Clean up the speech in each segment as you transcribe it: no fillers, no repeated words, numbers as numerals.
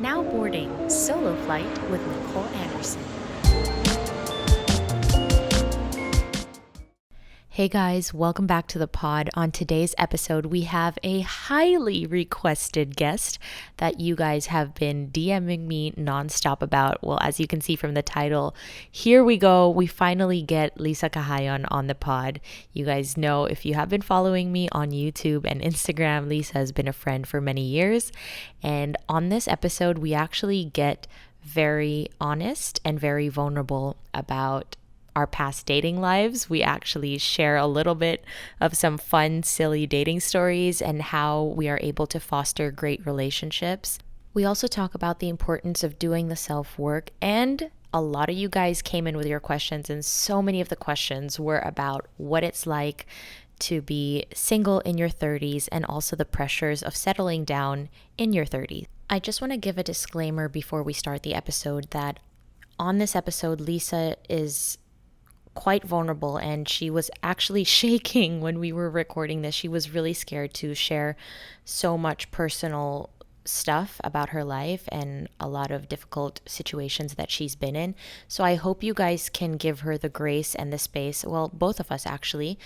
Now boarding solo flight with Nicole Anderson. Hey guys, welcome back to the pod. On today's episode, we have a highly requested guest that you guys have been DMing me nonstop about. Well, as you can see from the title, here we go. We finally get Lissa Kahayon on the pod. You guys know, if you have been following me on YouTube and Instagram, Lissa has been a friend for many years. And on this episode, we actually get very honest and very vulnerable about our past dating lives. We actually share a little bit of some fun, silly dating stories and how we are able to foster great relationships. We also talk about the importance of doing the self-work, and a lot of you guys came in with your questions, and so many of the questions were about what it's like to be single in your 30s and also the pressures of settling down in your 30s. I just want to give a disclaimer before we start the episode that on this episode, Lissa is quite vulnerable, and she was actually shaking when we were recording this. She was really scared to share so much personal stuff about her life and a lot of difficult situations that she's been in. So I hope you guys can give her the grace and the space, well, both of us actually,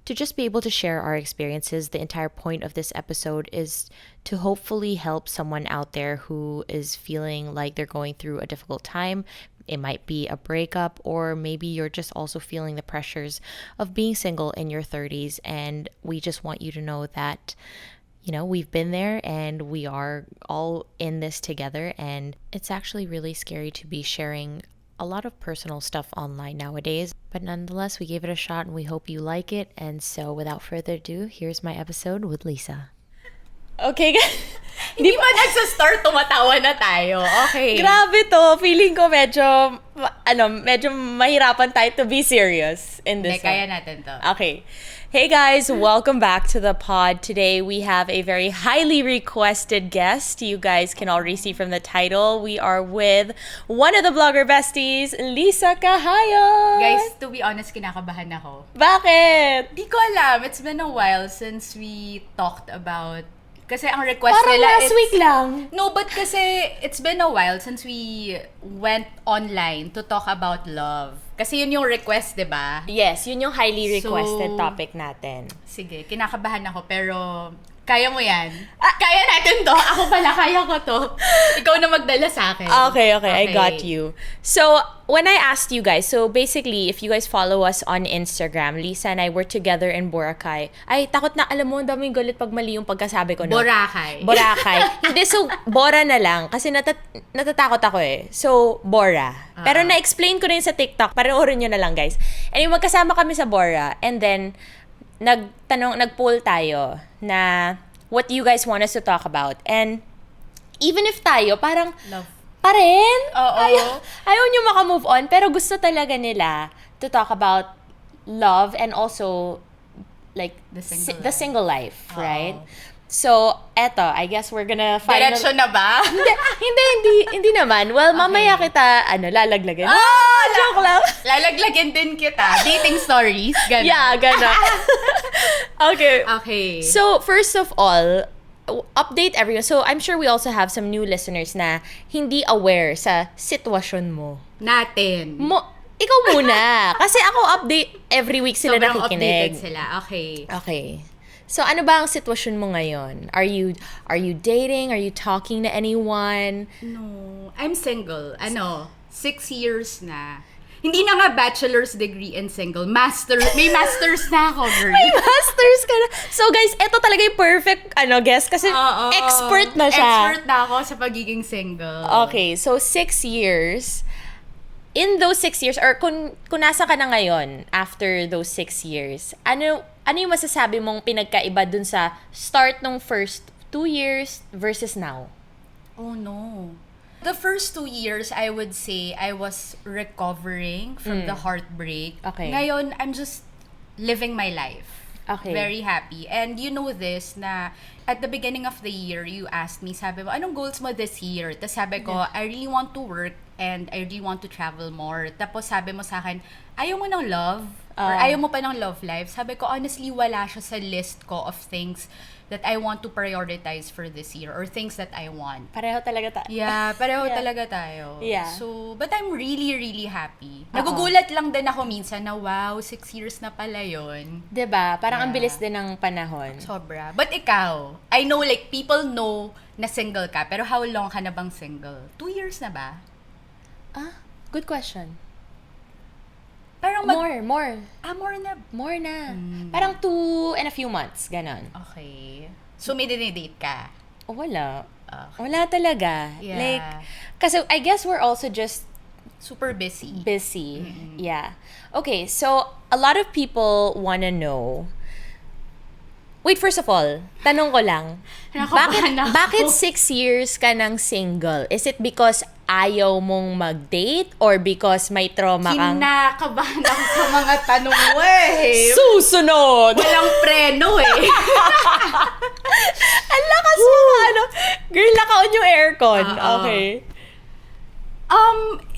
to just be able to share our experiences. The entire point of this episode is to hopefully help someone out there who is feeling like they're going through a difficult time. It might be a breakup, or maybe you're just also feeling the pressures of being single in your 30s. And we just want you to know that, you know, we've been there and we are all in this together. And it's actually really scary to be sharing a lot of personal stuff online nowadays. But nonetheless, we gave it a shot and we hope you like it. And so without further ado, here's my episode with Lissa. Okay, Hindi pa nagsa-start, tumatawa na tayo. Okay. Grabe to. Feeling ko medyo mahirapan tayo to be serious in this Kaya natin to. Okay. Hey guys, welcome back to the pod. Today we have a very highly requested guest. You guys can already see from the title. We are with one of the blogger besties, Lissa Kahayon. Guys, to be honest, kinakabahan ako. Bakit? Di ko alam. It's been a while since we talked about... Kasi ang request Parang nila last week lang. No, but kasi it's been a while since we went online to talk about love. Kasi yun yung request, di ba? Yes, yun yung highly requested topic natin. Sige, kinakabahan ako pero kaya mo yan. Kaya natin to. Ako pala, kaya ko to. Ikaw na magdala sa akin. Okay, I got you. So, when I asked you guys, so basically, if you guys follow us on Instagram, Lissa and I were together in Boracay. Ay, takot na, alam mo, ang daming galit pag mali yung pagkasabi ko. No? Boracay. Hindi, so, Bora na lang. Kasi natatakot ako eh. So, Bora. Pero na-explain ko rin sa TikTok. Panoorin nyo na lang, guys. And yung magkasama kami sa Bora. And then, nag-poll tayo na what you guys want us to talk about. And even if tayo, parang... Love. Pa rin? Oo. Ayaw nyo makamove on, pero gusto talaga nila to talk about love and also like the single life, right? So, eto, I guess we're gonna find... Diretso na ba? hindi naman. Well, mamaya kita, lalaglagan. Joke lang. Lalaglagan din kita. Dating stories. Gano'n. Yeah, gano'n. Okay. So, first of all, update everyone. So, I'm sure we also have some new listeners na hindi aware sa sitwasyon mo. Natin. Ikaw muna. Kasi ako update every week sila Sobrang nakikinig. updated sila. Okay. So, ano ba ang sitwasyon mo ngayon? Are you dating? Are you talking to anyone? No. I'm single. 6 years na. Hindi na nga bachelor's degree and single. May master's na ako, girl. May master's ka na. So guys, ito talaga yung perfect guest kasi expert na siya. Expert na ako sa pagiging single. Okay, so 6 years. In those 6 years, or kung nasa ka na ngayon after those 6 years, ano yung masasabi mong pinagkaiba dun sa start ng first 2 years versus now? Oh no. The first 2 years, I would say, I was recovering from the heartbreak. Okay. Ngayon, I'm just living my life. Okay. Very happy. And you know this, na at the beginning of the year, you asked me, sabi mo, anong goals mo this year? Tapos sabi ko, I really want to work and I really want to travel more. Tapos sabi mo sa akin, ayaw mo ng love? or ayaw mo pa ng love life, sabi ko, honestly, wala siya sa list ko of things that I want to prioritize for this year or things that I want. Pareho talaga tayo. Yeah, pareho talaga tayo. Yeah. So, but I'm really, really happy. Nagugulat lang din ako minsan na, wow, 6 years na pala yun. Diba? Parang ang bilis din ng panahon. Sobra. But ikaw, I know like people know na single ka, pero how long ka na bang single? 2 years na ba? Good question. Parang More. more na. More na. Parang 2 and a few months, ganon. Okay. So, may dinidate ka? Wala. Okay. Wala talaga. Yeah. Like, kasi I guess we're also just Super busy. Yeah. Okay, so a lot of people wanna know. Wait, first of all, tanong ko lang. Nakakabahan ako. Bakit 6 years ka ng single? Is it because ayaw mong mag-date or because may trauma kang... Kinakabahan ako sa mga tanong mo eh. Susunod! Walang preno eh. Ang lakas mo, ano? Girl, naka-on yung aircon. Okay.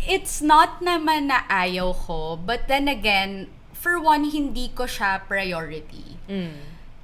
It's not naman na ayaw ko, but then again, for one, hindi ko siya priority.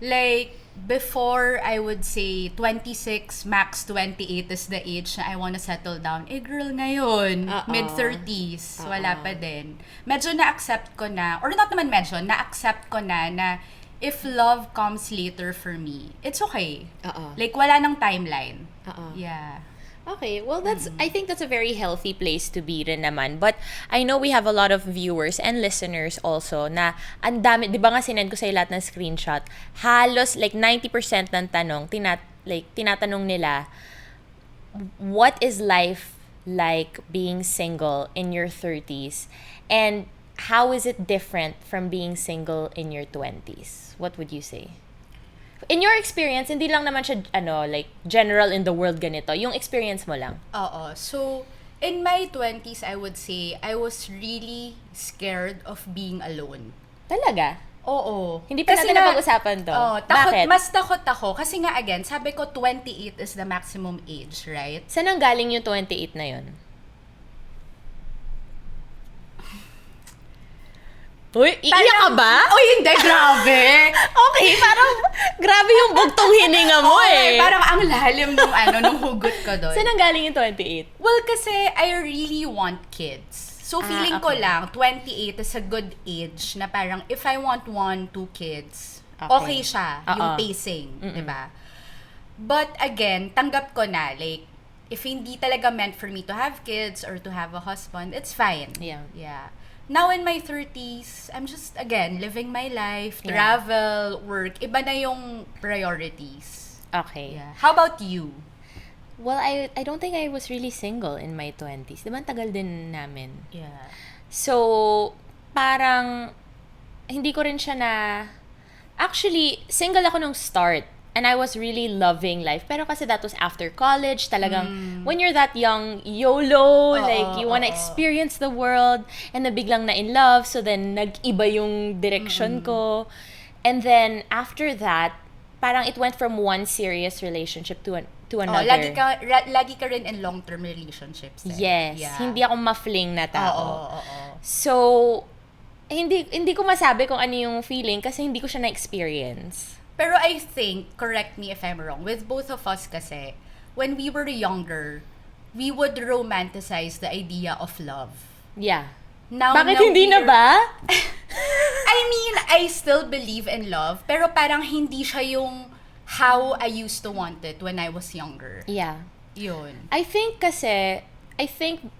Like, before, I would say, 26, max 28 is the age na I wanna settle down. Girl, ngayon, mid-30s, wala pa din. Medyo na-accept ko na, or not naman medyo, na-accept ko na if love comes later for me, it's okay. Like, wala nang timeline. Yeah. Okay, well I think that's a very healthy place to be rin naman. But I know we have a lot of viewers and listeners also na ang dami, 'di ba nga sinend ko sa lahat ng screenshot, halos like 90% ng tanong tinatanong nila, what is life like being single in your 30s and how is it different from being single in your 20s? What would you say? In your experience, hindi lang naman siya, like, general in the world ganito. Yung experience mo lang. So, in my 20s, I would say, I was really scared of being alone. Talaga? Oo. Hindi pa natin napag-usapan to. Bakit? Mas takot ako. Kasi nga, again, sabi ko, 28 is the maximum age, right? Saan ang galing yung 28 na yun? Uy, iiyak ka ba? Uy, hindi, grabe. Okay, parang grabe yung bugtong hininga mo Parang ang lalim nung hugot ko doon. Saan ang galing yung 28? Well, kasi I really want kids. So, feeling ko lang, 28 is a good age na parang if I want 1, 2 kids, okay siya, yung pacing, diba? But again, tanggap ko na, like, if hindi talaga meant for me to have kids or to have a husband, it's fine. Yeah. Now in my 30s, I'm just, again, living my life, travel, work. Iba na yung priorities. Okay. Yeah. How about you? Well, I don't think I was really single in my 20s. Diba, ang tagal din namin. Yeah. So, parang, hindi ko rin siya na... Actually, single ako nung start. And I was really loving life. Pero kasi that was after college. Talagang, when you're that young, YOLO, like, you wanna experience the world. And then biglang na in love. So then, nag-iba yung direction ko. And then, after that, parang it went from one serious relationship to another. Lagi ka rin in long-term relationships. Yes. Yeah. Hindi ako ma-fling na tao. Oo. So, hindi ko masabi kung ano yung feeling kasi hindi ko siya na-experience. Pero I think, correct me if I'm wrong, with both of us kasi, when we were younger, we would romanticize the idea of love. Yeah. Bakit hindi na ba? I mean, I still believe in love, pero parang hindi siya yung how I used to want it when I was younger. Yeah. Yun. I think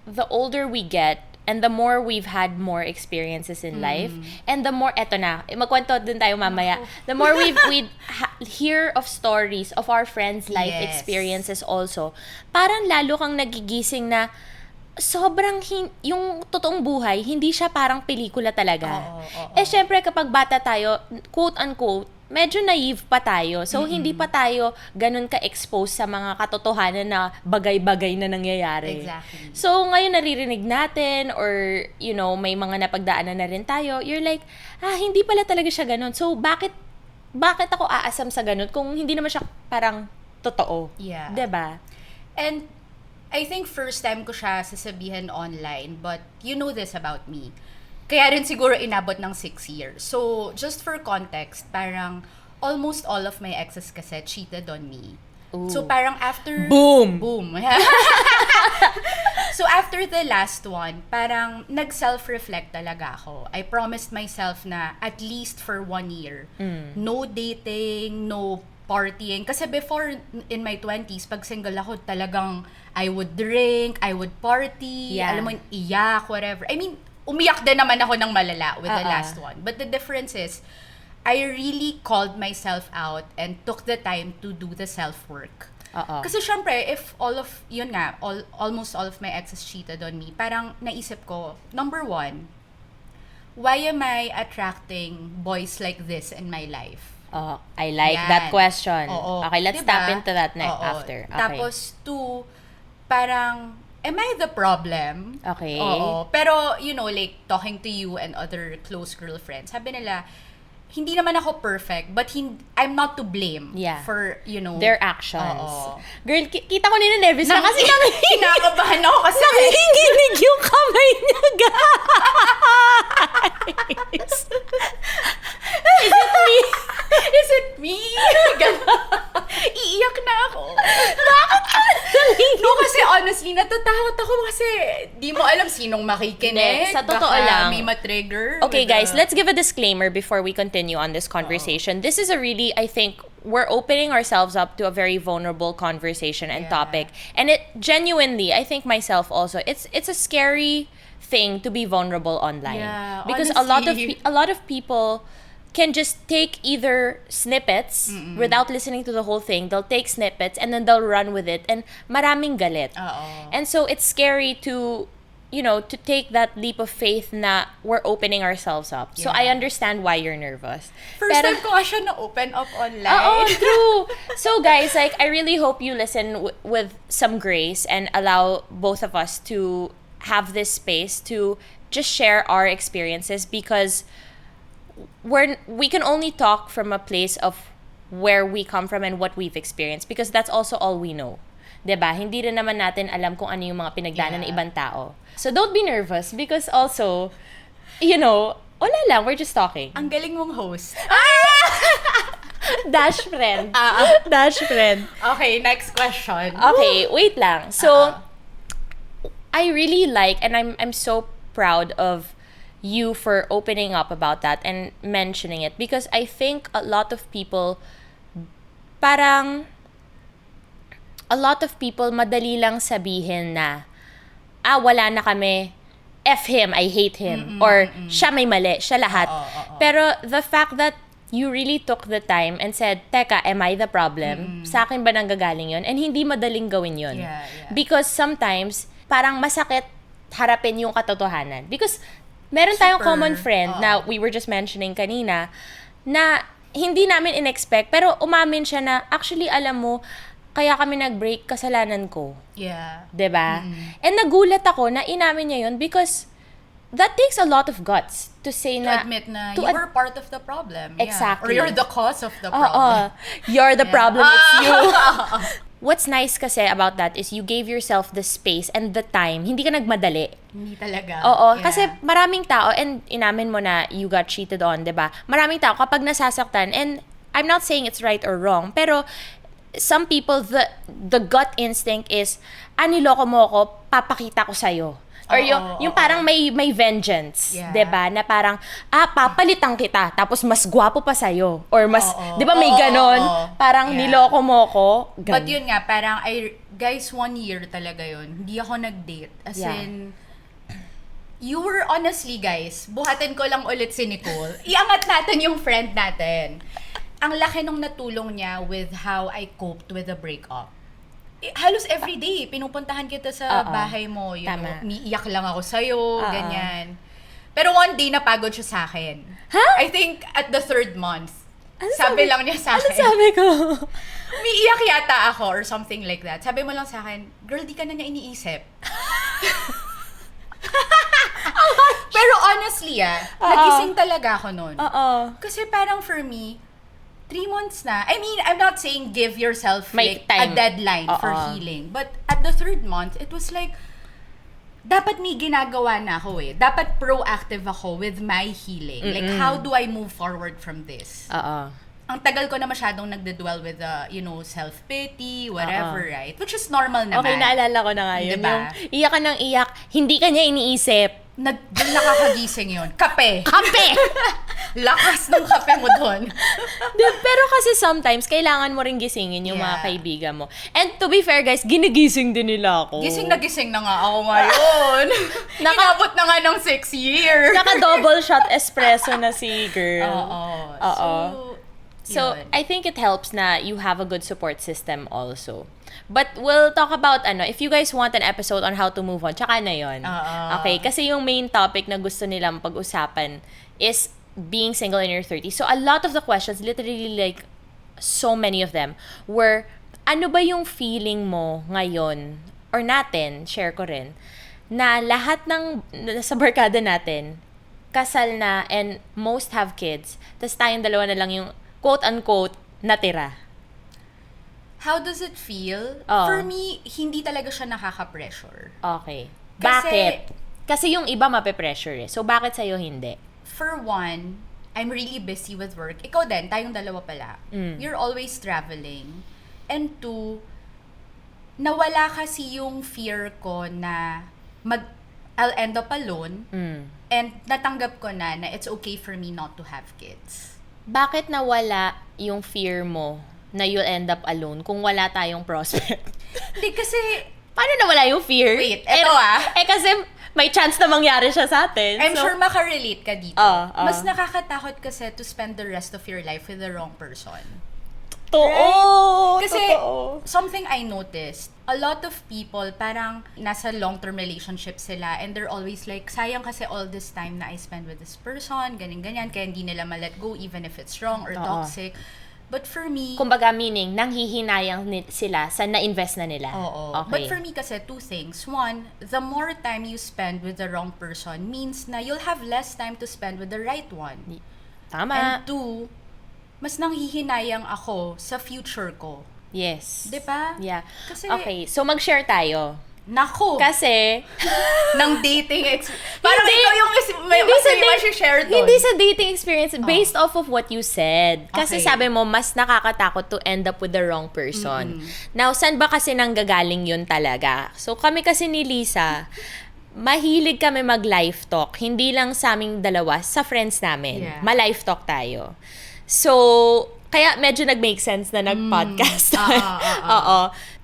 the older we get, and the more we've had more experiences in life, and the more, eto na, magkwento din tayo mamaya, the more we'd hear of stories of our friends' life experiences also, parang lalo kang nagigising na sobrang yung totoong buhay, hindi siya parang pelikula talaga. Syempre kapag bata tayo, quote-unquote, medyo naive pa tayo. So, hindi pa tayo ganun ka-expose sa mga katotohanan na bagay-bagay na nangyayari. Exactly. So, ngayon naririnig natin or, may mga napagdaanan na rin tayo, you're like, hindi pala talaga siya ganun. So, bakit ako aasam sa ganun kung hindi naman siya parang totoo? Yeah. 'Di ba? And I think first time ko siya sasabihin online, but you know this about me. Kaya rin siguro inabot ng 6 years. So, just for context, parang almost all of my exes kasi cheated on me. Ooh. So, parang after... Boom! So, after the last one, parang nag-self-reflect talaga ako. I promised myself na at least for 1 year, no dating, no partying. Kasi before, in my 20s, pag single ako, talagang I would drink, I would party, alam mo, iyak, whatever. I mean, umiyak din naman ako ng malala with the last one. But the difference is, I really called myself out and took the time to do the self-work. Kasi syempre, if almost all of my exes cheated on me, parang naisip ko, number one, why am I attracting boys like this in my life? I like that question. Okay, let's tap into that after. Okay. Tapos, two, parang, am I the problem? Okay. Pero, like, talking to you and other close girlfriends, sabi nila, hindi naman ako perfect, but I'm not to blame for, their actions. Girl, kita ko nila nervous na kasi kinakabahan ako kasi nanginginig yung kamay niya, guys. Is it me? Is it me? Iiyak na ako. No, kasi honestly, natatakot ako kasi di mo alam sinong makikinig. Sa totoo lang. May matrigger. Okay, guys, let's give a disclaimer before we continue on this conversation. This is a really, I think, we're opening ourselves up to a very vulnerable conversation and topic. And it genuinely, I think myself also, it's a scary thing to be vulnerable online. Yeah, because honestly. a lot of people can just take either snippets without listening to the whole thing. They'll take snippets and then they'll run with it, and maraming galit. And so it's scary to to take that leap of faith na we're opening ourselves up. So I understand why you're nervous. First time ko siya na-open up online. True. So guys, like, I really hope you listen with some grace and allow both of us to have this space to just share our experiences, because we can only talk from a place of where we come from and what we've experienced, because that's also all we know. 'Di ba? Hindi rin naman natin alam kung ano yung mga pinagdaanan ng ibang tao. So don't be nervous, because also, wala lang, we're just talking. Ang galing mong host. Dash friend. Dash friend. Okay, next question. Okay, wait lang. So, I really like, and I'm so proud of you for opening up about that and mentioning it, because I think a lot of people madali lang sabihin na wala na kami, F him, I hate him, or siya may mali, siya lahat. Pero the fact that you really took the time and said, teka, am I the problem? Sa akin ba nanggagaling yun? And hindi madaling gawin yun. Because sometimes parang masakit harapin yung katotohanan, because meron tayong common friend na we were just mentioning kanina na hindi namin in-expect, pero umamin siya na, actually, alam mo, kaya kami nag-break, kasalanan ko. Yeah. 'Di ba? And nagulat ako na inamin niya yun, because that takes a lot of guts to say to admit na you were part of the problem. Exactly. Or you're the cause of the problem. You're the problem, it's you. What's nice kasi about that is you gave yourself the space and the time. Hindi ka nagmadali. Hindi talaga. Kasi maraming tao, and inamin mo na you got cheated on, 'di ba? Maraming tao kapag nasasaktan, and I'm not saying it's right or wrong, pero some people, the gut instinct is, niloko mo ako, papakita ko sa'yo. Or yung parang may vengeance, 'di ba? Na parang papalitan kita tapos mas gwapo pa sa'yo, or mas 'di ba may ganon? Parang niloko mo ko. But yun nga, parang guys, 1 year talaga yun. Hindi ako nag-date. As in, you were honestly, guys, buhatin ko lang ulit si Nicole. Iangat natin yung friend natin. Ang laki nung natulong niya with how I coped with the breakup. Halos everyday, pinupuntahan kita sa bahay mo. Umiiyak lang ako sa'yo, ganyan. Pero one day, napagod siya sa akin. I think at the 3rd month, sabi lang niya sa akin. Ano sabi ko? Umiiyak yata ako or something like that. Sabi mo lang sa akin, girl, di ka na niya iniisip. Pero honestly, nagising talaga ako nun. Kasi parang for me, 3 months na. I mean, I'm not saying give yourself like a deadline for healing. But at the 3rd month, it was like, dapat may ginagawa na ako eh. Dapat proactive ako with my healing. Like, how do I move forward from this? Ang tagal ko na masyadong nagdedwell with, self-pity, whatever, right? Which is normal naman. Okay, naalala ko na nga yun. Diba? Yung iyak ka ng iyak, hindi ka niya iniisip. Doon nakakagising yun. Kape! Kape! Lakas ng kape mo doon. Pero kasi sometimes, kailangan mo rin gisingin yung mga kaibigan mo. And to be fair guys, ginigising din nila ako. Gising na nga ako ngayon. Inabot na nga ng 6 years. Naka-double shot espresso na si girl. Oo. So, I think it helps na you have a good support system also. But we'll talk about, if you guys want an episode on how to move on, tsaka na yun. Okay? Kasi yung main topic na gusto nilang pag-usapan is being single in your 30s. So, a lot of the questions, literally like, so many of them, were, ano ba yung feeling mo ngayon, or natin, share ko rin, na lahat ng, sa barkada natin, kasal na, and most have kids, tas tayong dalawa na lang yung, quote-unquote, natira. How does it feel? For me, hindi talaga siya nakaka-pressure. Okay. Bakit? Kasi yung iba mape-pressure eh. So, bakit sa'yo hindi? For one, I'm really busy with work. Ikaw din, tayong dalawa pala. You're always traveling. And two, nawala kasi yung fear ko na I'll end up alone. And natanggap ko na it's okay for me not to have kids. Bakit nawala yung fear mo na you'll end up alone kung wala tayong prospect? Hindi kasi... Paano nawala yung fear? Wait, eto kasi may chance na mangyari siya sa atin. I'm sure makarelate ka dito. Mas nakakatakot kasi to spend the rest of your life with the wrong person. Totoo! Kasi totoo. Something I noticed, a lot of people parang nasa long-term relationship sila and they're always like, sayang kasi all this time na I spend with this person, ganyan-ganyan, kaya hindi nila ma-let go even if it's wrong or toxic. But for me... Kumbaga meaning, nanghihinayang sila sa na-invest na nila. Okay. But for me kasi, two things. One, the more time you spend with the wrong person means na you'll have less time to spend with the right one. Tama. And two, mas nanghihinayang ako sa future ko. Yes. Diba? Yeah. Kasi, okay, so mag-share tayo. Naku! Kasi, ng dating experience. Parang ikaw yung mas share doon. Hindi sa dating experience, based off of what you said. Kasi sabi mo, mas nakakatakot to end up with the wrong person. Now, saan ba kasi nanggagaling yun talaga? So, kami kasi ni Lissa, mahilig kami mag-live talk. Hindi lang sa aming dalawa, sa friends namin. Yeah. Ma-live talk tayo. So, kaya medyo nag-make sense na nag-podcast tayo. Oo.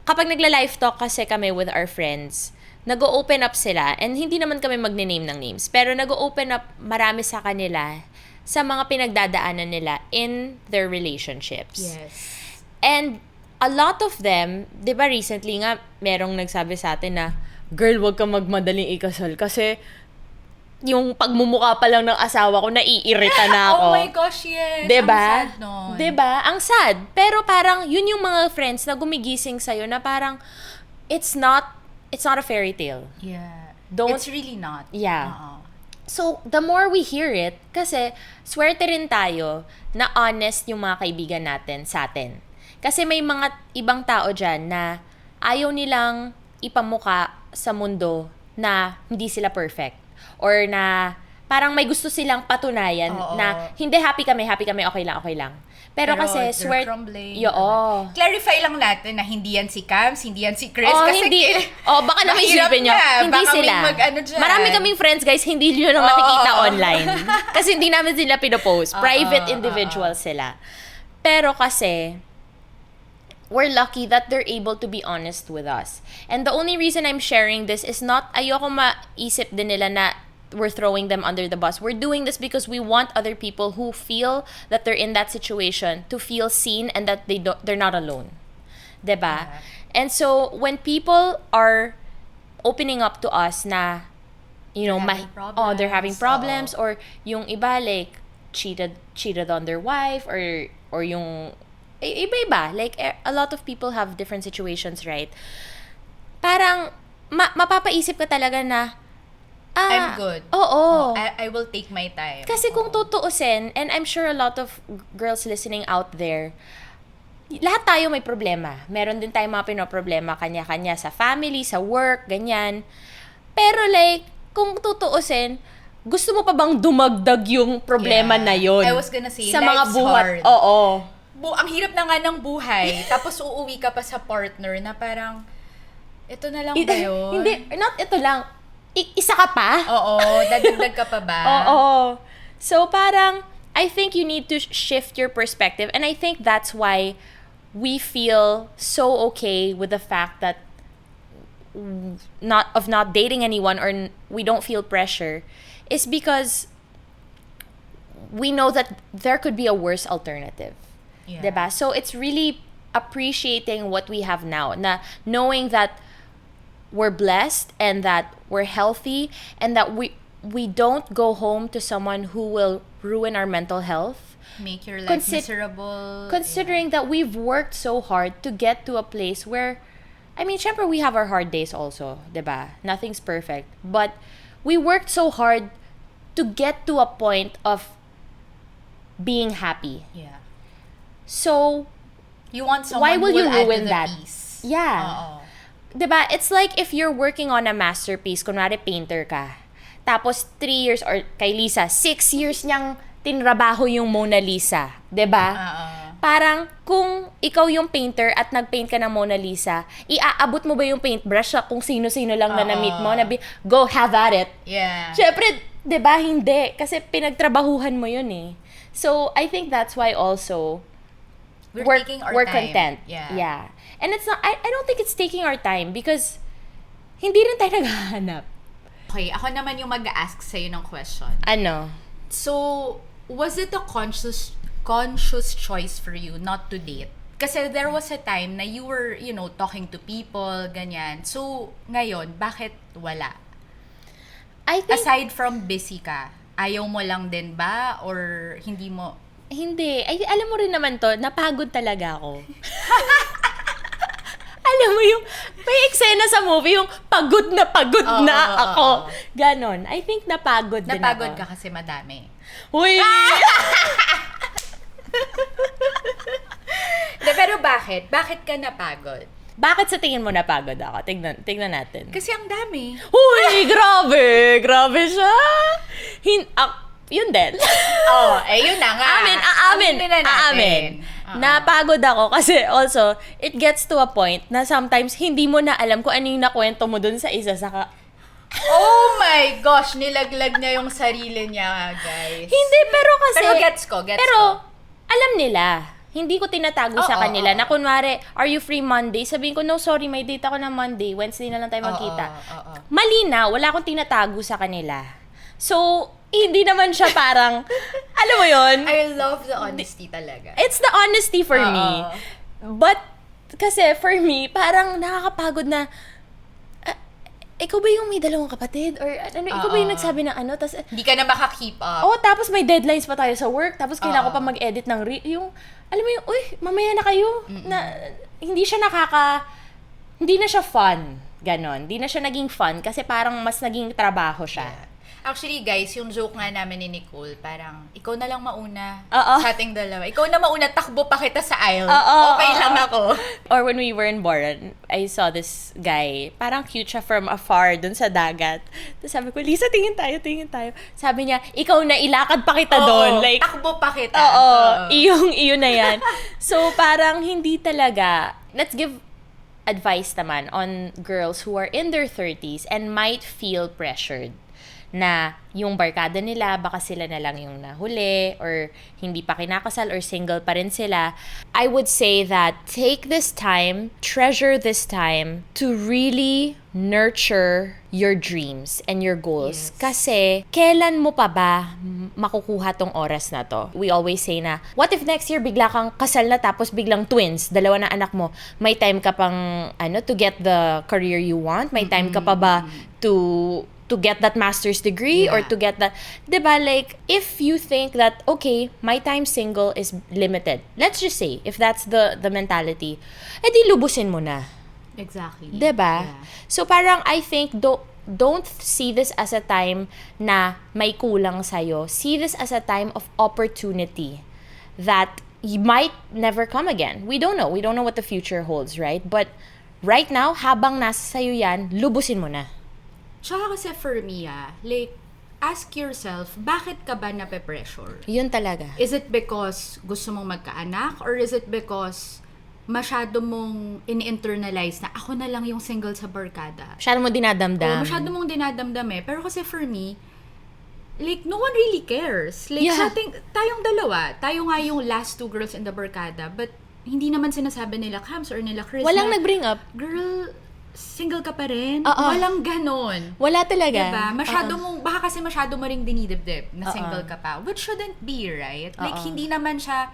Kapag nagla-live talk kasi kami with our friends, nag-open up sila, and hindi naman kami magne-name ng names, pero nag-open up marami sa kanila sa mga pinagdadaanan nila in their relationships. Yes. And a lot of them, di ba recently nga, merong nagsabi sa atin na, girl, wag kang magmadaling ikasal kasi yung pagmumukha pa lang ng asawa ko, naiirita na ako. Oh my gosh, yes. Diba? Ang sad nun. Diba? Ang sad. Pero parang, yun yung mga friends na gumigising sa'yo na parang, it's not a fairy tale. Yeah. It's really not. Yeah. So, the more we hear it, kasi, swerte rin tayo na honest yung mga kaibigan natin sa atin. Kasi may mga ibang tao dyan na ayaw nilang ipamuka sa mundo na hindi sila perfect. Or na parang may gusto silang patunayan na hindi happy kami, okay lang. Pero kasi they're crumbling. Clarify lang natin na hindi yan si Cams, hindi yan si Chris. Kasi hindi. Baka naman isipin nyo. Hindi baka sila. Marami kaming friends, guys, hindi nyo lang nakikita online. Kasi hindi namin sila pinopost. Private individuals sila. Pero kasi, we're lucky that they're able to be honest with us. And the only reason I'm sharing this is not, ayoko maisip din nila na we're throwing them under the bus. We're doing this because we want other people who feel that they're in that situation to feel seen and that they're not alone. Diba? Yeah. And so, when people are opening up to us na, you know, they're having problems, or yung iba like cheated on their wife, or yung iba-iba. Like, a lot of people have different situations, right? Parang, mapapaisip ka talaga na, I'm good. Oo. I will take my time. Kasi kung tutuusin, and I'm sure a lot of girls listening out there, lahat tayo may problema. Meron din tayong mga pinoproblema, kanya-kanya sa family, sa work, ganyan. Pero like, kung tutuusin, gusto mo pa bang dumagdag yung problema na yon? I was gonna say, sa mga life's buhat. hard. Oo. Ang hirap na nga ng buhay. Tapos uuwi ka pa sa partner na parang, ito na lang ba yun? Hindi, not ito lang. Isa ka pa? Oo, dadagdag ka pa ba? Oo. So parang, I think you need to shift your perspective. And I think that's why we feel so okay with the fact that not dating anyone, or we don't feel pressure, is because we know that there could be a worse alternative. Yeah. Diba? So it's really appreciating what we have now, na knowing that we're blessed and that we're healthy and that we don't go home to someone who will ruin our mental health. Make your life miserable. Considering that we've worked so hard to get to a place where, I mean, syempre we have our hard days also, diba? Nothing's perfect. But we worked so hard to get to a point of being happy. Yeah. So, you want someone why will who you add ruin to the that? piece. Yeah. Oo. Diba? It's like if you're working on a masterpiece, kunwari painter ka, tapos 3 years, or kay Lisa, 6 years niyang tinrabaho yung Mona Lisa. Diba? Parang kung ikaw yung painter at nag-paint ka ng Mona Lisa, iaabot mo ba yung paintbrush sa kung sino-sino lang na na-meet mo, go have at it. Yeah. Siyempre, diba, hindi. Kasi pinagtrabahuhan mo yun eh. So, I think that's why also, we're taking our we're time. content. Yeah. And it's not, I don't think it's taking our time because hindi rin tayo naghahanap. Okay, ako naman yung mag-ask sa'yo ng question. Ano? So, was it a conscious choice for you not to date? Kasi there was a time na you were, talking to people, ganyan. So, ngayon, bakit wala? I think, aside from busy ka, ayaw mo lang din ba? Or hindi mo? Hindi. Alam mo rin naman to, napagod talaga ako. Alam mo yung, may eksena sa movie, yung pagod na ako. Ganon. I think napagod din ako. Napagod ka kasi madami. Uy! Pero bakit? Bakit ka napagod? Bakit sa tingin mo napagod ako? Tignan natin. Kasi ang dami. Uy! Grabe! Grabe siya! Yun din. Yun na nga. Aamin. Napagod ako kasi also, it gets to a point na sometimes hindi mo na alam kung ano yung nakwento mo dun sa isa saka. Oh my gosh, nilaglag niya yung sarili niya, guys. Hindi, pero kasi. Pero gets ko. Alam nila. Hindi ko tinatago sa kanila na kunwari, are you free Monday? Sabihin ko, no, sorry, may date ako na Monday. Wednesday na lang tayo magkita. Mali na, wala akong tinatago sa kanila. So, hindi naman siya parang, alam mo yun? I love the honesty talaga. It's the honesty for me. But, kasi for me, parang nakakapagod na, ikaw ba yung may dalawang kapatid? Or ikaw ba yung nagsabi ng ano? Tas, hindi ka na maka-keep up. Tapos may deadlines pa tayo sa work. Tapos kailangan ko pa mag-edit ng yung, alam mo yung, mamaya na kayo. Na, hindi na siya fun. Ganon. Hindi na siya naging fun kasi parang mas naging trabaho siya. Yeah. Actually, guys, yung joke nga namin ni Nicole, parang, ikaw na lang mauna sa ating dalawa. Ikaw na mauna, takbo pa kita sa aisle. Okay lang ako. Or when we were in Boran, I saw this guy, parang cute siya from afar, dun sa dagat. Tapos sabi ko, Lisa, tingin tayo. Sabi niya, ikaw na, ilakad pa kita doon. Like, takbo pa kita. Iyong na yan. So, parang hindi talaga, let's give advice naman on girls who are in their 30s and might feel pressured na yung barkada nila, baka sila na lang yung nahuli or hindi pa kinakasal or single pa rin sila. I would say that take this time, treasure this time to really nurture your dreams and your goals. Yes. Kasi, kailan mo pa ba makukuha tong oras na to? We always say na, what if next year bigla kang kasal na tapos biglang twins, dalawa na anak mo, may time ka pang, to get the career you want? May time ka pa ba to get that master's degree or to get that, diba, like, if you think that, okay, my time single is limited, let's just say, if that's the mentality, edi lubusin mo na. Exactly. Diba? Yeah. So parang I think, don't see this as a time na may kulang sa'yo. See this as a time of opportunity that you might never come again. We don't know. We don't know what the future holds, right? But right now, habang nasa sa'yo yan, lubusin mo na. Tsaka kasi for me, like, ask yourself, bakit ka ba nape-pressure? Yun talaga. Is it because gusto mong magkaanak? Or is it because masyado mong in-internalize na ako na lang yung single sa barkada? Masyado mo dinadamdam. Masyado mong dinadamdam eh. Pero kasi for me, like, no one really cares. Like, sa tayong dalawa, tayo nga yung last 2 girls in the barkada, but hindi naman sinasabi nila Cams or nila Chris Walang na, nag-bring up. girl, single ka pa rin? Walang ganon. Wala talaga. Diba? Baka kasi masyado mo ring dinidibdib na single ka pa. Which shouldn't be, right? Like, hindi naman siya,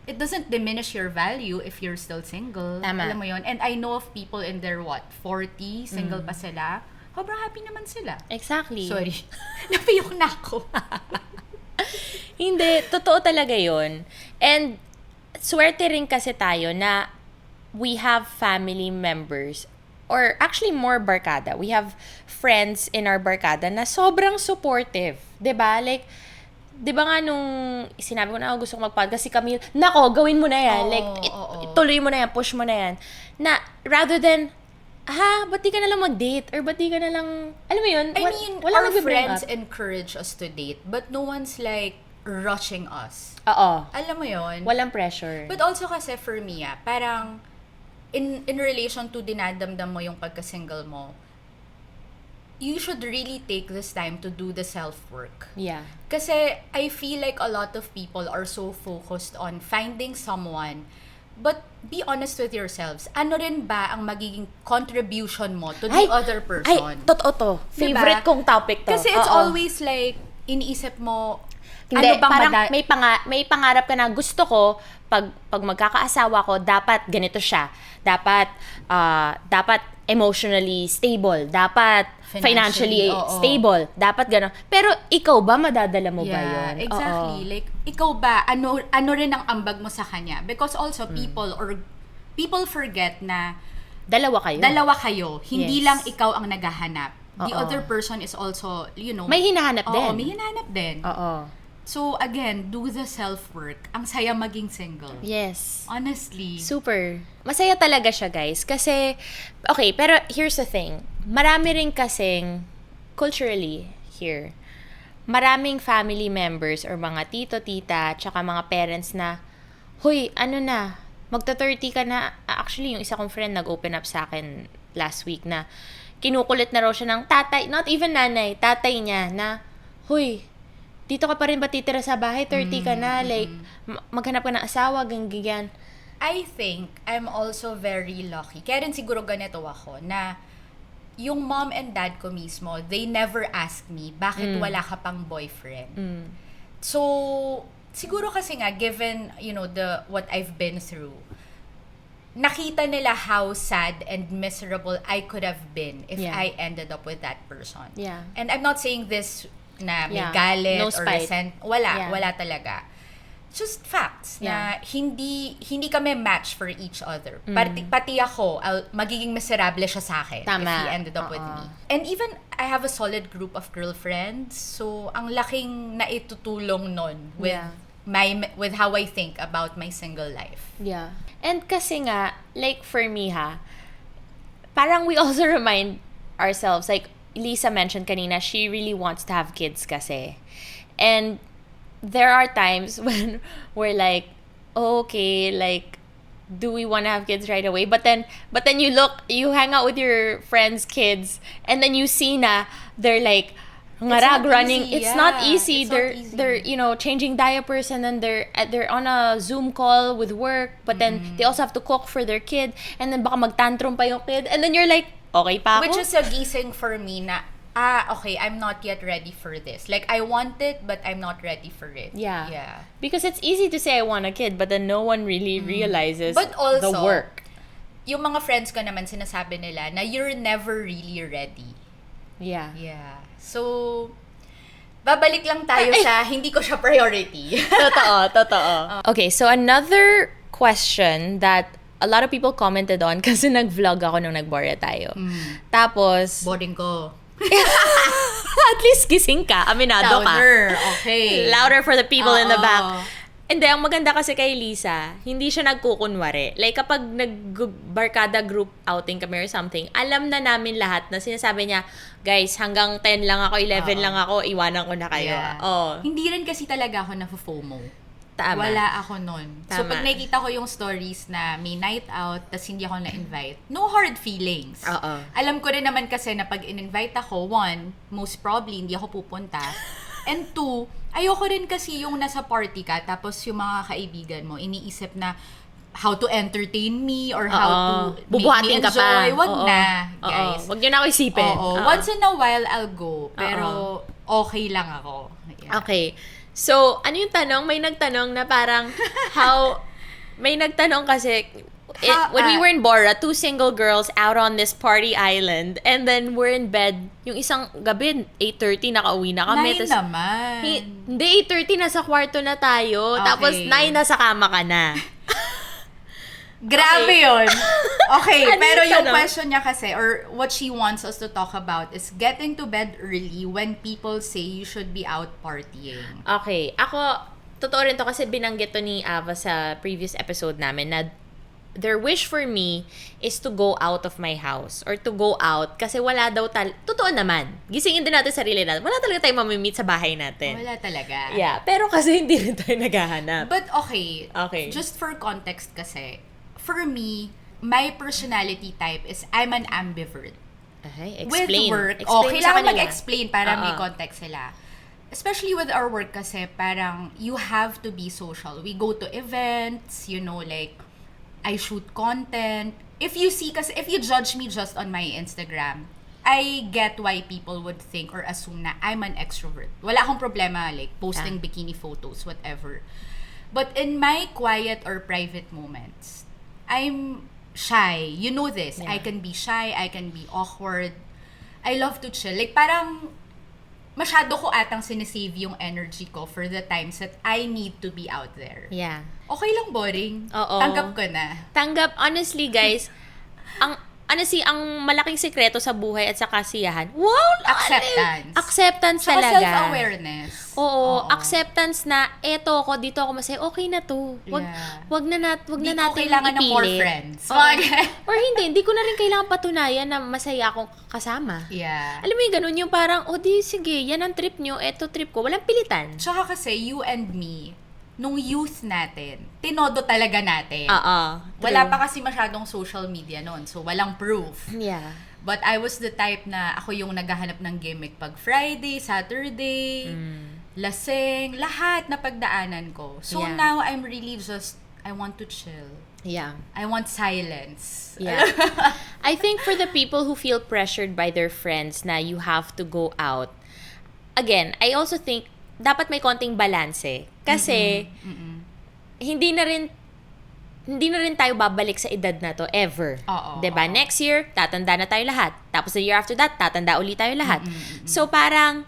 it doesn't diminish your value if you're still single. Tama. Alam mo yun? And I know of people in their, 40, single pa sila. Sobrang happy naman sila. Exactly. Sorry. Napiyok na ako. Hindi. Totoo talaga yun. And, swerte rin kasi tayo na we have family members or actually more barkada. We have friends in our barkada na sobrang supportive. 'Di ba? Like, 'di ba nga nung sinabi ko na gusto ko mag-podcast si Camille, nako, gawin mo na yan. Tuloy mo na yan, push mo na yan. Na rather than ba't di ka na lang mag-date? Or ba't di ka na lang, alam mo yun? I mean, our friends encourage us to date, but no one's like rushing us. Oo. Alam mo yun? Walang pressure. But also kasi for me, parang in relation to dinadamdam mo yung pagka-single mo, you should really take this time to do the self-work. Yeah. Kasi I feel like a lot of people are so focused on finding someone, but be honest with yourselves. Ano rin ba ang magiging contribution mo to the other person? Totoo to. Favorite kong topic to. Kasi it's always like, iniisip mo, hindi, ano bang parang may pangarap ka na gusto ko, pag magkakaasawa ko, dapat ganito siya. Dapat emotionally stable. Dapat financially stable. Dapat gano'n. Pero ikaw ba, madadala mo ba yun? Exactly. Like, ikaw ba, ano rin ang ambag mo sa kanya? Because also people forget na dalawa kayo. Hindi lang ikaw ang naghahanap. The other person is also, may hinahanap din. May hinahanap din. So, again, do the self-work. Ang saya maging single. Yes. Honestly. Super. Masaya talaga siya, guys. Kasi, okay, pero here's the thing. Marami rin kasing, culturally, here, maraming family members or mga tito, tita, tsaka mga parents na, huy, magta-30 ka na. Actually, yung isa kong friend nag-open up sa akin last week na kinukulit na raw siya ng tatay, not even nanay, tatay niya na, huy, dito ka pa rin ba titira sa bahay? 30 ka na, like, maghanap ka ng asawa, ganyan. I think I'm also very lucky. Kaya rin siguro ganito ako, na yung mom and dad ko mismo, they never ask me, bakit wala ka pang boyfriend? So, siguro kasi nga, given, what I've been through, nakita nila how sad and miserable I could have been if I ended up with that person. Yeah. And I'm not saying this na may galit no or resent. Wala talaga. Just facts na hindi kami match for each other. Pati ako, magiging miserable siya sa akin if he ended up with me. And even, I have a solid group of girlfriends. So, ang laking naitutulong nun with how I think about my single life. Yeah. And kasi nga, like for me parang we also remind ourselves, like, Lisa mentioned kanina, she really wants to have kids kasi. And there are times when we're like, okay, like, do we want to have kids right away? But then you hang out with your friends' kids, and then you see na they're like, ngarag running. It's not easy. They're changing diapers, and then they're on a Zoom call with work, but then they also have to cook for their kid, and then baka magtantrum pa yung kid, and then you're like, okay pa ako? Which is a gising for me na, okay, I'm not yet ready for this. Like, I want it, but I'm not ready for it. Yeah. Because it's easy to say I want a kid, but then no one really realizes but also, the work. Yung mga friends ko naman, sinasabi nila na you're never really ready. Yeah. So, babalik lang tayo sa hindi ko siya priority. Totoo. Okay, so another question that a lot of people commented on kasi nag-vlog ako nung nagborya tayo. Tapos, boarding ko. At least gising ka. Aminado ka. Louder, okay. Louder for the people in the back. Hindi, ang maganda kasi kay Lisa, hindi siya nagkukunwari. Like, kapag nag-barkada group outing kami or something, alam na namin lahat na sinasabi niya, guys, hanggang 10 lang ako, 11 lang ako, iwanan ko na kayo. Yeah. Oh. Hindi rin kasi talaga ako na-FOMO. Tama. Wala ako nun. Tama. So, pag nakikita ko yung stories na may night out, tas hindi ako na-invite, no hard feelings. Oo. Alam ko rin naman kasi na pag in-invite ako, one, most probably, hindi ako pupunta. And two, ayoko rin kasi yung nasa party ka, tapos yung mga kaibigan mo, iniisip na how to entertain me or how to make me Bubuhatin ka pa. enjoy. Wag Oo. na, guys. Wag niyo na ako isipin. Oo. Once in a while, I'll go. Pero okay lang ako. Yeah. Okay. So, ano yung tanong? May nagtanong na parang may nagtanong kasi, when we were in Bora, 2 single girls out on this party island, and then we're in bed, yung isang gabi, 8:30, nakauwi na kami. 9 naman. Hindi, 8:30, nasa kwarto na tayo. Okay. Tapos, 9, nasa kama ka na. Grabe yun. Okay, Ano pero yung yung tanong? question niya kasi, or what she wants us to talk about is getting to bed early when people say you should be out partying. Okay. Ako, totoo rin to kasi binanggit to ni Ava sa previous episode namin na their wish for me is to go out of my house or to go out kasi wala daw totoo naman. Gisingin din natin sarili natin. Wala talaga tayong mamimit sa bahay natin. Wala talaga. Yeah, pero kasi hindi rin tayo naghahanap. But okay, just for context kasi, for me, my personality type is I'm an ambivert. Okay, With explain. work, Explain sa kailangan kanila. mag-explain para may context sila. Especially with our work kasi, parang you have to be social. We go to events, like, I shoot content. If you judge me just on my Instagram, I get why people would think or assume na I'm an extrovert. Wala akong problema, like, posting bikini photos, whatever. But in my quiet or private moments, I'm shy. You know this. Yeah. I can be shy. I can be awkward. I love to chill. Like, parang masyado ko atang sinesave yung energy ko for the times that I need to be out there. Yeah. Okay lang boring. Oo. Tanggap ko na. Tanggap. Honestly, guys, ang malaking sekreto sa buhay at sa kasiyahan, Acceptance. Acceptance Saka talaga. self-awareness. Oo, acceptance na eto ako, dito ako masaya, okay na to. Wag na natin Di ko kailangan ng more friends. Oo. Or hindi ko na rin kailangan patunayan na masaya akong kasama. Yeah. Alam mo yung ganun, yung parang, di sige, yan ang trip nyo, eto trip ko, walang pilitan. Tsaka kasi, you and me, nung youth natin, tinodo talaga natin. Wala pa kasi masyadong social media noon, so walang proof. Yeah. But I was the type na ako yung naghahanap ng gimmick pag Friday, Saturday, lasing, lahat na pagdaanan ko. So now, I'm really I want to chill. Yeah. I want silence. Yeah. I think for the people who feel pressured by their friends na you have to go out, again, I also think dapat may konting balanse. Kasi, hindi na rin tayo babalik sa edad na to ever. Diba? Next year, tatanda na tayo lahat. Tapos the year after that, tatanda ulit tayo lahat. So, parang,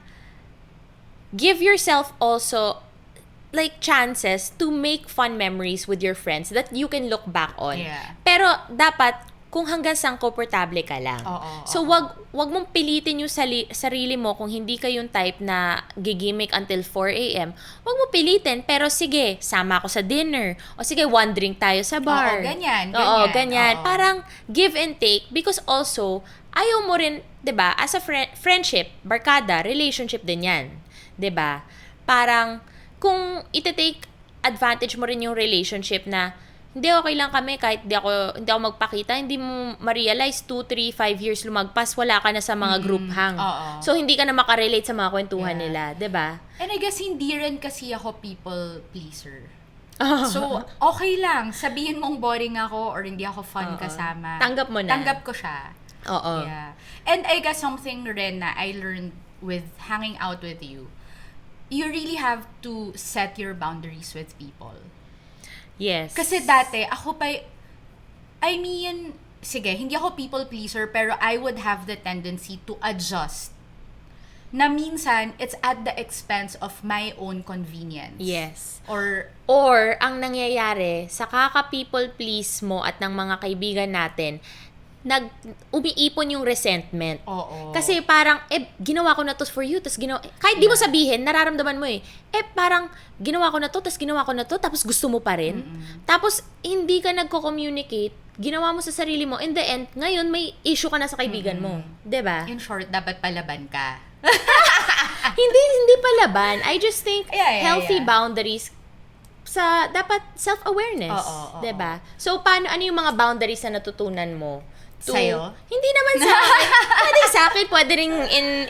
give yourself also, like, chances to make fun memories with your friends that you can look back on. Yeah. Pero, dapat, kung hanggang saan komportable ka lang. So, wag mong pilitin yung sarili mo kung hindi ka yung type na gigimik until 4 a.m. Wag mo pilitin, pero sige, sama ako sa dinner. O sige, one drink tayo sa bar. Ganyan. Parang give and take because also, ayaw mo rin, 'di ba, as a friendship, barkada, relationship din yan. 'Di ba? Parang, kung iti-take advantage mo rin yung relationship na hindi, okay lang kami kahit hindi ako magpakita, hindi mo ma-realize 2, 3, 5 years lumagpas, wala ka na sa mga group hang. So, hindi ka na makarelate sa mga kwentuhan nila, 'di ba? And I guess hindi rin kasi ako people pleaser. So, okay lang. Sabihin mong boring ako or hindi ako fun kasama. Tanggap mo na. Tanggap ko siya. Oo. Yeah. And I guess something rin na I learned with hanging out with you, you really have to set your boundaries with people. Yes. Kasi dati, sige, hindi ako people pleaser, pero I would have the tendency to adjust. Na minsan, it's at the expense of my own convenience. Yes. Or ang nangyayari, sa kaka-people please mo at ng mga kaibigan natin, umiipon yung resentment. Oo. Kasi parang, ginawa ko na to for you, tapos kahit di mo sabihin, nararamdaman mo parang, ginawa ko na to, tapos gusto mo pa rin. Tapos, hindi ka nagko-communicate, ginawa mo sa sarili mo, in the end, ngayon, may issue ka na sa kaibigan mo. Diba? In short, dapat palaban ka. hindi palaban. I just think, healthy yeah. boundaries, dapat self-awareness. Oo. Diba? So, ano yung mga boundaries na natutunan mo? Sa'yo? Hindi naman sa akin. Pwede sa akin, pwede rin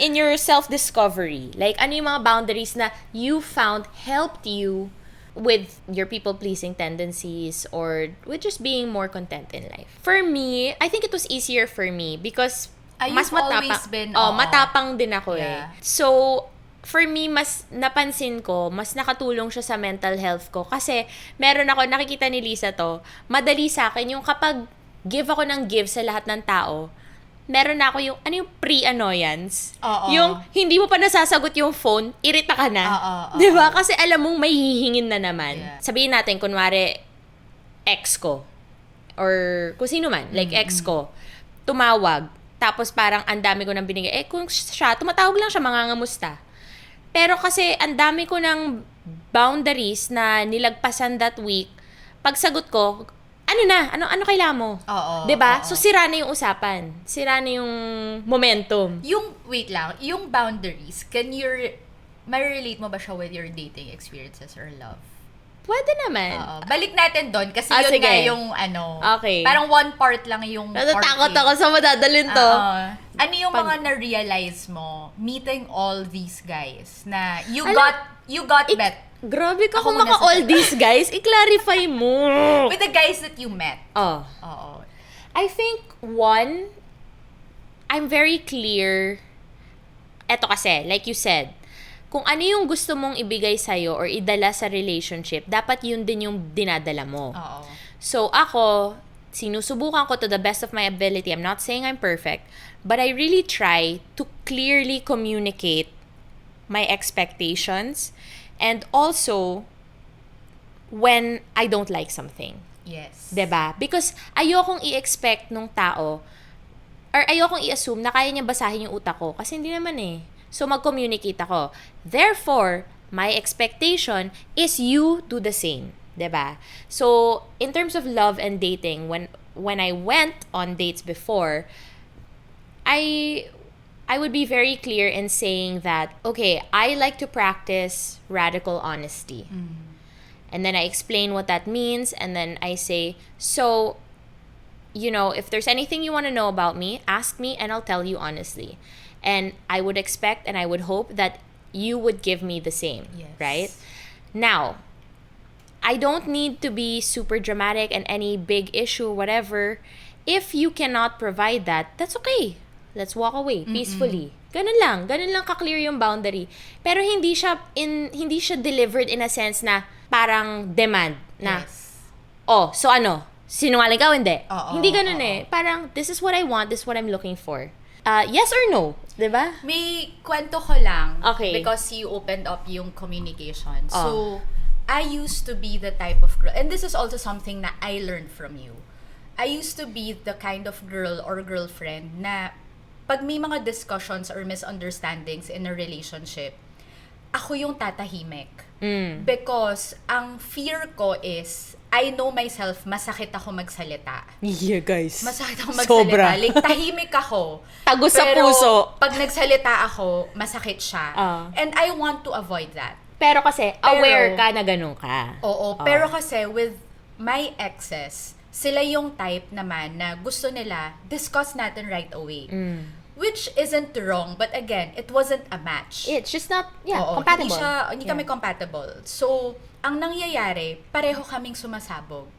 in your self-discovery. Like, ano yung mga boundaries na you found helped you with your people-pleasing tendencies or with just being more content in life. For me, I think it was easier for me because mas matapang. Always been, matapang din ako Yeah. So, for me, mas napansin ko, mas nakatulong siya sa mental health ko. Kasi, meron ako, nakikita ni Lissa to, madali sa akin yung kapag give ako ng give sa lahat ng tao, meron na ako yung, yung pre-annoyance. Yung hindi mo pa nasasagot yung phone, irita ka na. Diba? Kasi alam mong may hihingin na naman. Yeah. Sabihin natin, kunwari, ex ko, or kung sino man, like ex ko, tumawag, tapos parang ang dami ko nang binigay. Kung siya, tumatawag lang siya, mangangamusta. Pero kasi ang dami ko ng boundaries na nilagpasan that week, pagsagot ko, ano kailangan mo? Diba? So, sira na yung usapan. Sira na yung momentum. Wait lang, yung boundaries, ma-relate mo ba siya with your dating experiences or love? Pwede naman. Balik natin doon kasi yun sige. nga yung Okay. parang one part lang yung Natatakot part ako sa madadalin to. Ano yung mga na-realize mo meeting all these guys na you got bet Grabe ka Ako kung muna all these guys, i-clarify mo. with the guys that you met? Oo. I think, one, I'm very clear. Eto kasi, like you said, kung ano yung gusto mong ibigay sa'yo or idala sa relationship, dapat yun din yung dinadala mo. So, ako, sinusubukan ko to the best of my ability. I'm not saying I'm perfect, but I really try to clearly communicate my expectations and also when I don't like something. Yes. 'Di ba? Because ayokong i-expect nung tao or ayokong i-assume na kaya niya basahin yung utak ko kasi hindi naman eh. So mag-communicate ako. Therefore, my expectation is you do the same, 'di ba? So, in terms of love and dating, when I went on dates before, I would be very clear in saying that, okay, I like to practice radical honesty. And then I explain what that means, and then I say, so, if there's anything you want to know about me, ask me and I'll tell you honestly. And I would expect and I would hope that you would give me the same, right? Now, I don't need to be super dramatic and any big issue or whatever. If you cannot provide that, that's okay. Let's walk away peacefully. Ganun lang ka-clear yung boundary. Pero hindi siya delivered in a sense na parang demand na so ano? Sinungaling ka o hindi? Hindi ganun eh. Parang this is what I want, this is what I'm looking for. Yes or no, 'di ba? May kwento ko lang because you opened up yung communication. So, I used to be the type of girl, and this is also something na I learned from you. I used to be the kind of girl or girlfriend na pag may mga discussions or misunderstandings in a relationship, ako yung tatahimik. Because ang fear ko is, I know myself, masakit ako magsalita. Yeah, guys. Masakit ako magsalita. Sobra. Like, tahimik ako. Tagos sa pero puso. pag nagsalita ako, masakit siya. And I want to avoid that. Pero kasi, aware ka na ganun ka. Pero kasi, with my exes, sila yung type naman na gusto nila, discuss natin right away. Which isn't wrong, but again, it wasn't a match. It's just not, compatible. Hindi kami compatible. So, ang nangyayari, pareho kaming sumasabog.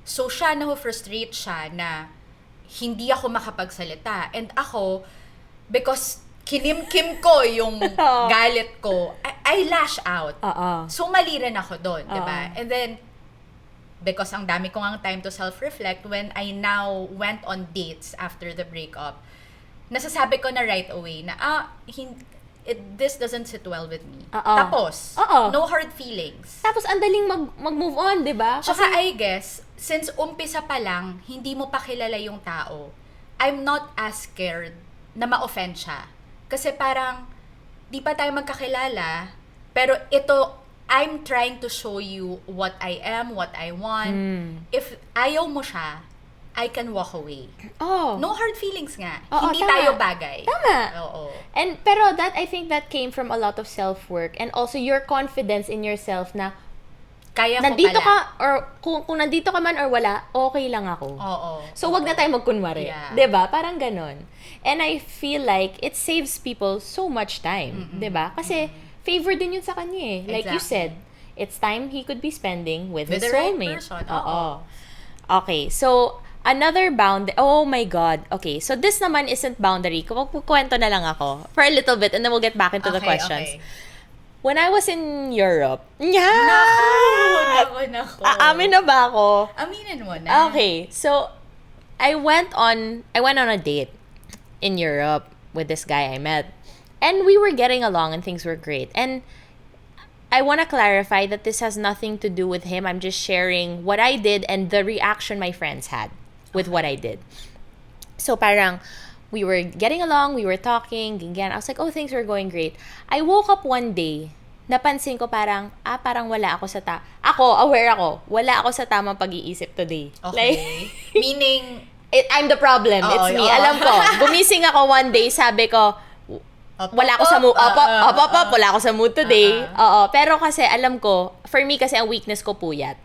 So, siya na-frustrate siya na hindi ako makapagsalita. And ako, because kinimkim ko yung galit ko, I lash out. So, mali rin ako doon, diba? And then, because ang dami ko ngang time to self-reflect, when I now went on dates after the breakup, nasasabi ko na right away na, this doesn't sit well with me. Tapos, no hard feelings. Tapos, ang daling mag-move on, di ba? Tsaka I guess, since umpisa pa lang, hindi mo pa kilala yung tao, I'm not as scared na ma-offend siya. Kasi parang, di pa tayo magkakilala, pero ito, I'm trying to show you what I am, what I want. If ayaw mo siya, I can walk away. Oh. No hard feelings nga. Oo, Hindi tama. tayo bagay. Tama. Oo. And pero I think that came from a lot of self-work and also your confidence in yourself na Kaya ko nandito pala. ka or kung nandito ka man or wala, okay lang ako. Oo. So wag na tayo magkunwari. Yeah. 'Di ba? Parang ganon. And I feel like it saves people so much time, 'di ba? Kasi favor din yun sa kanya eh. Like you said, it's time he could be spending with his the right soulmate. person. Oo. Okay, so another oh my God. Okay, so this naman isn't boundary. Kukwento na lang ako for a little bit and then we'll get back into the questions. Okay. When I was in Europe, Naku. aamin na ba ako? Aminin mo na. Okay, so I went on a date in Europe with this guy I met. And we were getting along and things were great. And I want to clarify that this has nothing to do with him. I'm just sharing what I did and the reaction my friends had with what I did. So parang we were getting along, we were talking, ganyan. I was like, oh, things were going great. I woke up one day, napansin ko parang wala ako aware ako, wala ako sa tamang pag-iisip today. Okay. Like, Meaning, I'm the problem. It's me. Alam ko. Gumising ako one day, sabi ko, wala ako sa mood. Wala ako sa mood today. Oo. Pero kasi alam ko, for me kasi ang weakness ko puyat.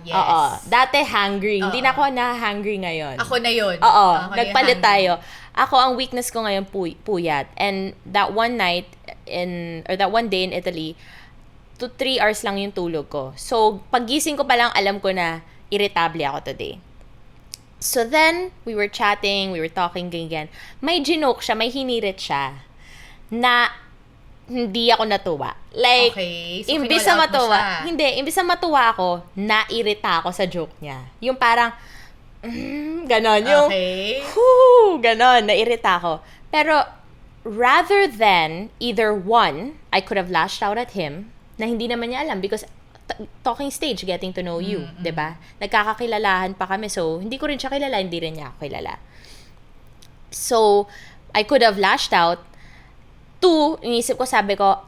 Yes. Oo. Dati hungry. Hindi na ako na-hungry ngayon. Ako na yun. Oo. Ako Nagpalit yung tayo. Ako, ang weakness ko ngayon puyat. And that one night, that one day in Italy, 3 hours lang yung tulog ko. So, paggising ko pa lang, alam ko na irritable ako today. So then, we were chatting, we were talking, ganyan. May ginoke siya, may hinirit siya, na hindi ako natuwa. Like, okay. So, imbis na kinall out mo matuwa, siya. hindi, imbis na matuwa ako, nairita ako sa joke niya. Yung parang, ganon, yung, Okay. ganon, nairita ako. Pero, rather than, either one, I could have lashed out at him, na hindi naman niya alam, because talking stage, getting to know you, 'di ba? Nagkakakilalahan pa kami, so hindi ko rin siya kilala, hindi rin niya ako kilala. So, I could have lashed out. 2, inisip ko, sabi ko,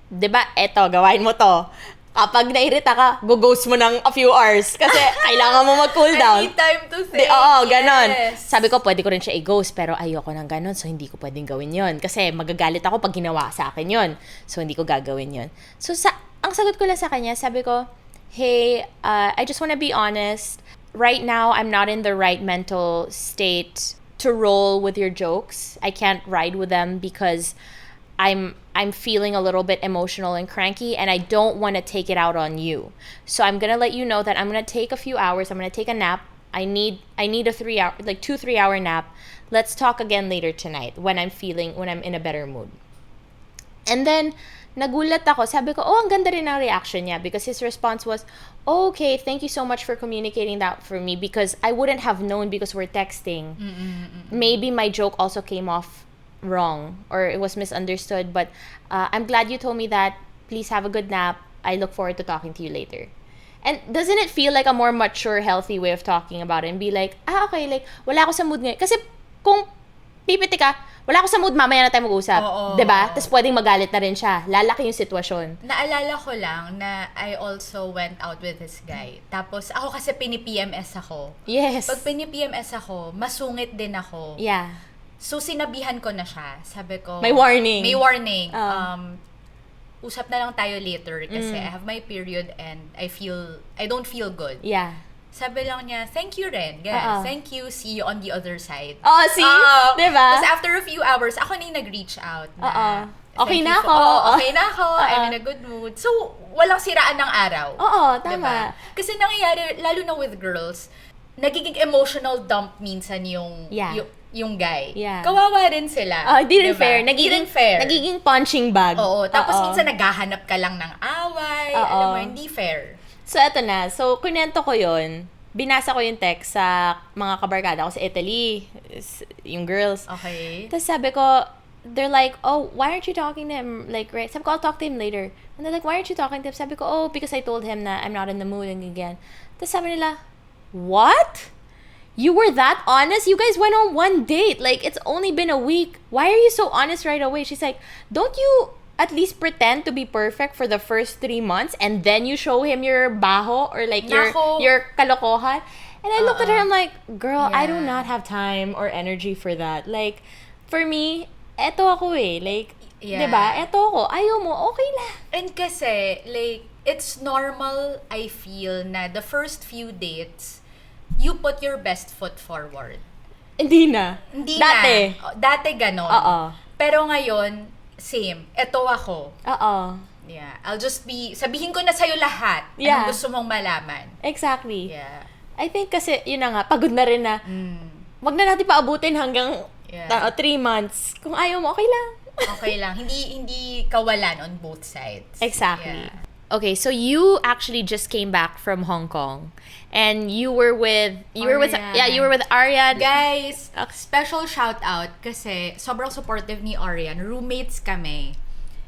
'di ba, eto, gawain mo to. Kapag nairita ka, go-ghost mo ng a few hours kasi kailangan mo mag-cool down. I need time to think. Ganon. Yes. Sabi ko, pwede ko rin siya i-ghost, pero ayoko ng ganon, so hindi ko pwedeng gawin yon. Kasi magagalit ako pag ginawa sa akin yon. So, hindi ko gagawin yon. So, ang sagot ko lang sa kanya, sabi ko, hey, I just wanna be honest. Right now, I'm not in the right mental state to roll with your jokes. I can't ride with them because I'm feeling a little bit emotional and cranky, and I don't want to take it out on you. So I'm gonna let you know that I'm gonna take a few hours. I'm gonna take a nap. I need a 2-3 hour nap. Let's talk again later tonight when I'm in a better mood. And then nagulat ako. Sabi ko, ang ganda rin ang reaction niya, because his response was, okay, thank you so much for communicating that for me, because I wouldn't have known because we're texting. Maybe my joke also came off wrong or it was misunderstood, but I'm glad you told me that. Please have a good nap. I look forward to talking to you later. And doesn't it feel like a more mature, healthy way of talking about it, and be like, okay, like, wala ako sa mood ngayon. Kasi kung pipiti ka, wala ako sa mood, mamaya na tayo mag-usap. Diba? Tapos pwedeng magalit na rin siya. Lalaki yung sitwasyon. Naalala ko lang na I also went out with this guy. Tapos ako kasi pini-PMS ako. Yes. Pag pini-PMS ako, masungit din ako. Yeah. So sinabihan ko na siya. Sabi ko, May warning. May warning. Usap na lang tayo later kasi I have my period and I don't feel good. Yeah. Sabi lang niya, thank you rin. Guys, thank you. See you on the other side. Oh, see? Diba? Tapos after a few hours, ako na yung nag-reach out. Okay na ako. Okay na ako. I'm in a good mood. So, walang siraan ng araw. Oo, tama. Diba? Kasi nangyayari, lalo na with girls, nagiging emotional dump minsan yung guy. Yeah. Kawawa rin sila. Di rin diba? fair. fair. Nagiging punching bag. Oo. Tapos minsan naghahanap ka lang ng away. Alam mo, hindi fair. So, eto na. So, kunento ko yun. Binasa ko yung text sa mga kabarkada ko sa Italy. Yung girls. Okay. Tapos sabi ko, they're like, oh, why aren't you talking to him? Like, right? Sabi ko, I'll talk to him later. And they're like, why aren't you talking to him? Sabi ko, because I told him na I'm not in the mood and again. Tapos sabi nila, what? You were that honest? You guys went on one date. Like, it's only been a week. Why are you so honest right away? She's like, don't you at least pretend to be perfect for the first 3 months and then you show him your baho or like your kalokohan? And I looked at her, I'm like, girl, I do not have time or energy for that. Like, for me, eto ako eh. Like, diba? Eto ako. Ayaw mo, okay lang. And kasi, like, it's normal, I feel, na the first few dates, you put your best foot forward. Hindi na. Dati. Dati ganon. Pero ngayon, same. Eto ako. Yeah. I'll just sabihin ko na sa'yo lahat. Anong gusto mong malaman. Exactly. Yeah. I think kasi, yun na nga, pagod na rin na, wag na natin paabutin hanggang 3 months. Kung ayaw mo, okay lang. Okay lang. Hindi kawalan on both sides. Exactly. Yeah. Okay, so you actually just came back from Hong Kong. And you were with Arian. Guys, special shout out kasi sobrang supportive ni Arian. Roommates kami.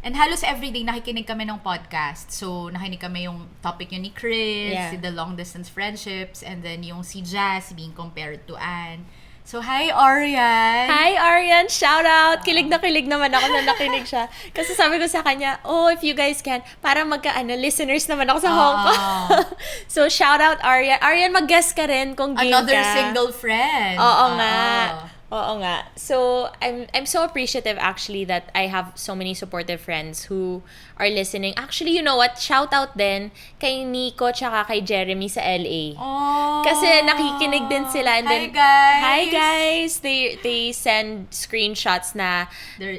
And halos everyday nakikinig kami ng podcast. So, nakinig kami yung topic yun ni Chris, the long distance friendships, and then yung si Jazz being compared to Anne. So, hi, Arian! Hi, Arian! Shout out! Kilig naman ako na nakinig siya. Kasi sabi ko sa kanya, if you guys can, para listeners naman ako sa Hong Kong. So, shout out, Arian. Arian, mag-guest ka rin kung game Another ka. single friend. Oo nga. So, I'm so appreciative actually that I have so many supportive friends who are listening. Actually, you know what? Shout out din kay Nico tsaka kay Jeremy sa LA. Kasi nakikinig din sila. And then, Hi guys! They send screenshots na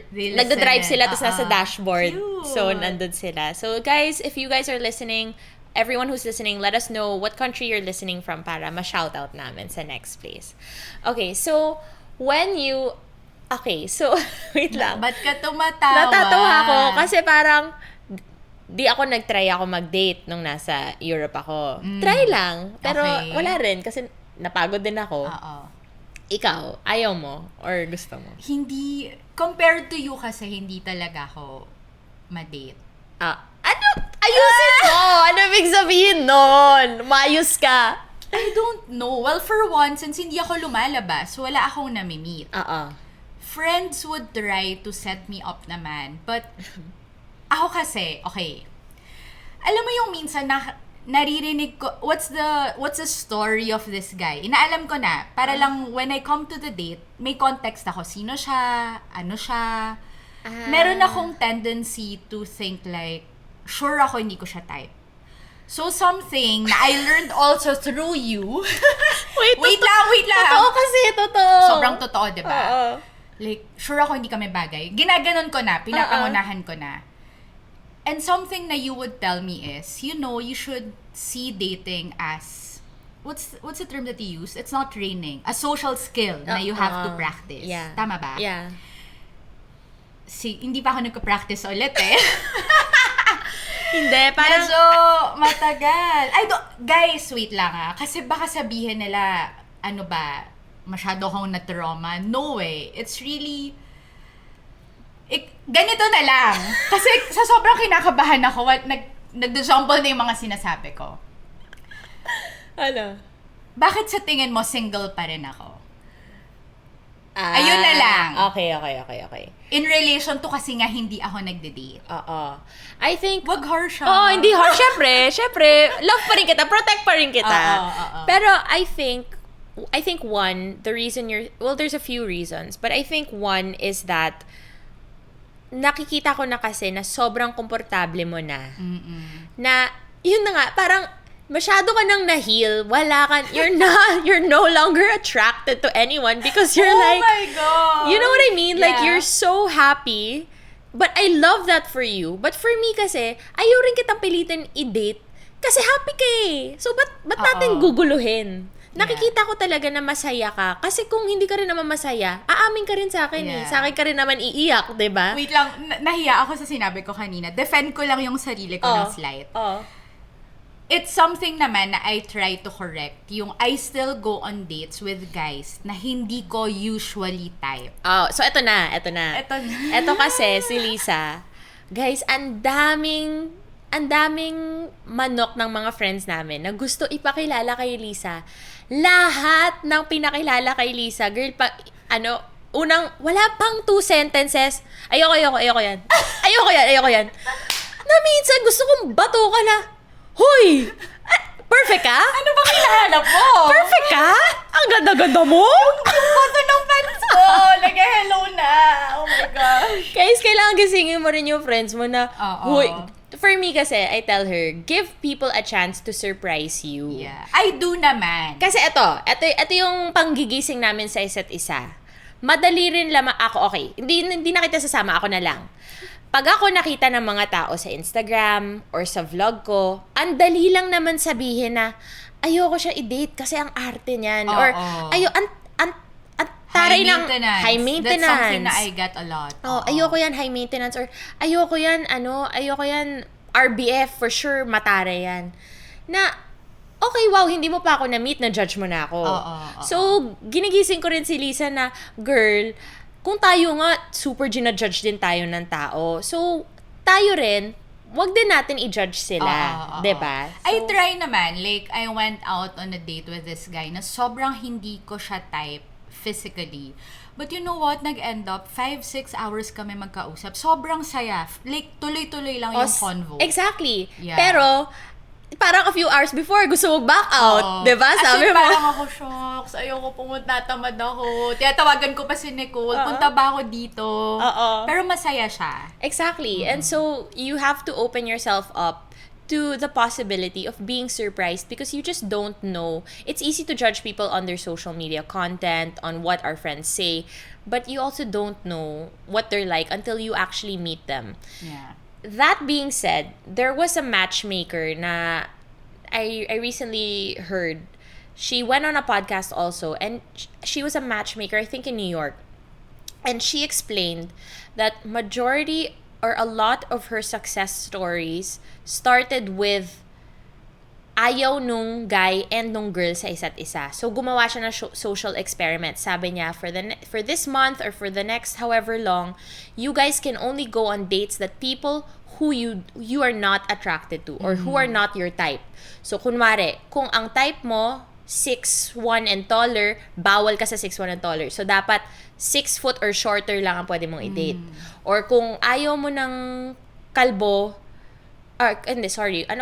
nagda-drive sila tapos nasa dashboard. Cute. So, nandun sila. So, guys, if you guys are listening, everyone who's listening, let us know what country you're listening from para ma-shoutout namin sa next place. Okay, so wait lang. Ba't ka tumatawa? Natatawa ako kasi parang di ako nag-try ako mag-date nung nasa Europe ako. Try lang. Pero wala rin kasi napagod din ako. Ikaw, ayaw mo or gusto mo? Hindi, compared to you kasi hindi talaga ako ma-date. Ano? Ayusin mo! Ano ibig sabihin nun? Mayos ka. I don't know. Well, for one, since hindi ako lumalabas, wala akong nami-meet. Friends would try to set me up naman. But, ako kasi, okay. Alam mo yung minsan na naririnig ko, what's the story of this guy? Inaalam ko na. Para lang, when I come to the date, may context ako. Sino siya? Ano siya? Meron akong tendency to think like, sure ako hindi ko siya type. So, something na I learned also through you. Wait lang. Totoo kasi, totoo. Sobrang totoo, diba? Like, sure ako hindi kami bagay. Ginaganon ko na, pinapangunahan ko na. And something na you would tell me is, you should see dating as, what's the term that you use? It's not training. A social skill na you have to practice. Yeah. Tama ba? Yeah. Hindi pa ako nagka-practice ulit eh. Hindi, parang... Medyo matagal. Guys, wait lang kasi baka sabihin nila, ano ba, masyado akong na-trauma. No way. It's really... ganito na lang. Kasi sa sobrang kinakabahan ako, nagdo-jumble na yung mga sinasabi ko. Ano? Bakit sa tingin mo single pa rin ako? Ayun na lang. Okay. In relation to kasi nga hindi ako nagde-date. I think... Wag harsh hindi harsh. Syempre, love pa rin kita, protect pa rin kita. Pero I think the reason there's a few reasons, but I think one is that nakikita ko na kasi na sobrang komportable mo na. Na, yun na nga, parang masyado ka nang na-heal, you're no longer attracted to anyone because you're oh my God! You know what I mean? Like, you're so happy, but I love that for you. But for me kasi, ayaw rin kitang pilitin i-date kasi happy ka eh. So, ba't natin guguluhin? Nakikita ko talaga na masaya ka. Kasi kung hindi ka rin naman masaya, aamin ka rin sa akin eh. Sa akin ka rin naman iiyak, diba? Wait lang, nahiya ako sa sinabi ko kanina. Defend ko lang yung sarili ko ng slight. It's something naman na I try to correct. Yung I still go on dates with guys na hindi ko usually type. So eto na. Eto kasi si Lissa. Guys, ang daming manok ng mga friends namin na gusto ipakilala kay Lissa. lahat ng pinakilala kay Lissa, girl, wala pang 2 sentences, ayoko yan. Ayoko yan. Na minsan, gusto kong bato ka na, hoy! Perfect ka? Ano ba kinahanap mo? Perfect ka? Ang ganda-ganda mo? Yung photo ng fans ko. Nag-hello na. Oh my gosh. Guys, kailangan gisingin mo rin yung friends mo na, Oo. hoy, for me kasi, I tell her, give people a chance to surprise you. Yeah. I do naman. Kasi ito yung panggigising namin sa isa't isa. Madali rin lamang ako, okay, hindi na kita sasama, ako na lang. Pag ako nakita ng mga tao sa Instagram or sa vlog ko, ang dali lang naman sabihin na, ayoko siya i-date kasi ang arte niyan. Or, taray ng high maintenance. That's something na I get a lot. Ayoko yan, high maintenance. Or, ayoko yan, RBF, for sure, matara yan. Na, okay, wow, hindi mo pa ako na-meet, na-judge mo na ako. So, ginigising ko rin si Lissa na, girl, kung tayo nga, super ginajudge din tayo ng tao. So, tayo rin, wag din natin i-judge sila. Diba? So, I try naman. Like, I went out on a date with this guy na sobrang hindi ko siya type physically. But you know what? Nag-end up, 5-6 hours kami magkausap. Sobrang saya. Like, tuloy-tuloy lang yung convo. Exactly. Yeah. Pero, parang a few hours before, gusto mo back out. Diba? Sabi mo. Parang ako, shocks. Ayoko pumunta, tamad ako. Tiyatawagan ko pa si Nicole. Punta ba ako dito? Pero masaya siya. Exactly. And so, you have to open yourself up to the possibility of being surprised because you just don't know. It's easy to judge people on their social media content, on what our friends say, but you also don't know what they're like until you actually meet them. Yeah. That being said, there was a matchmaker na I recently heard. She went on a podcast also, and she was a matchmaker, I think in New York. And she explained that majority or a lot of her success stories started with ayaw nung guy and nung girl sa isa't isa. So, gumawa siya ng social experiment. Sabi niya, for this month or for the next however long, you guys can only go on dates that people who you are not attracted to or who are not your type. So, kunwari, kung ang type mo, 6'1" and taller, bawal ka sa 6'1" and taller. So, dapat 6 foot or shorter lang ang pwede mong i-date. Or kung ayaw mo ng kalbo,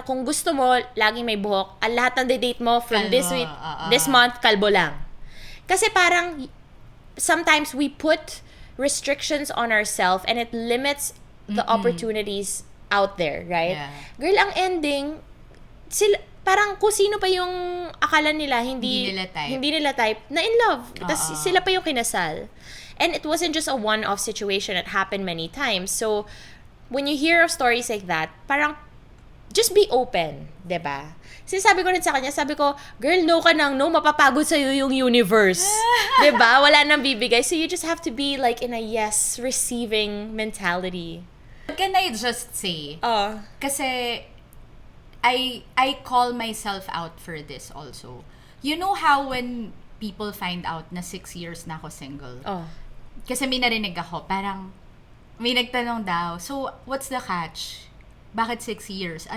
kung gusto mo, laging may buhok, ang lahat ng date mo from kalbo, this month, kalbo lang. Kasi parang, sometimes we put restrictions on ourselves and it limits the opportunities out there, right? Yeah. Girl, ang ending, parang kung sino pa yung akala nila hindi nila type, na in love. Tapos sila pa yung kinasal. And it wasn't just a one-off situation. It happened many times. So, when you hear of stories like that, parang, just be open, diba? Sinasabi ko rin sa kanya, sabi ko, girl, no ka nang no, mapapagod sa'yo yung universe. Diba? Wala nang bibigay. So, you just have to be like in a yes, receiving mentality. Can I just say, kasi I call myself out for this also. You know how when people find out na 6 years na ako single? Kasi may narinig ako, parang may nagtanong daw, so what's the catch? Bakit 6 years?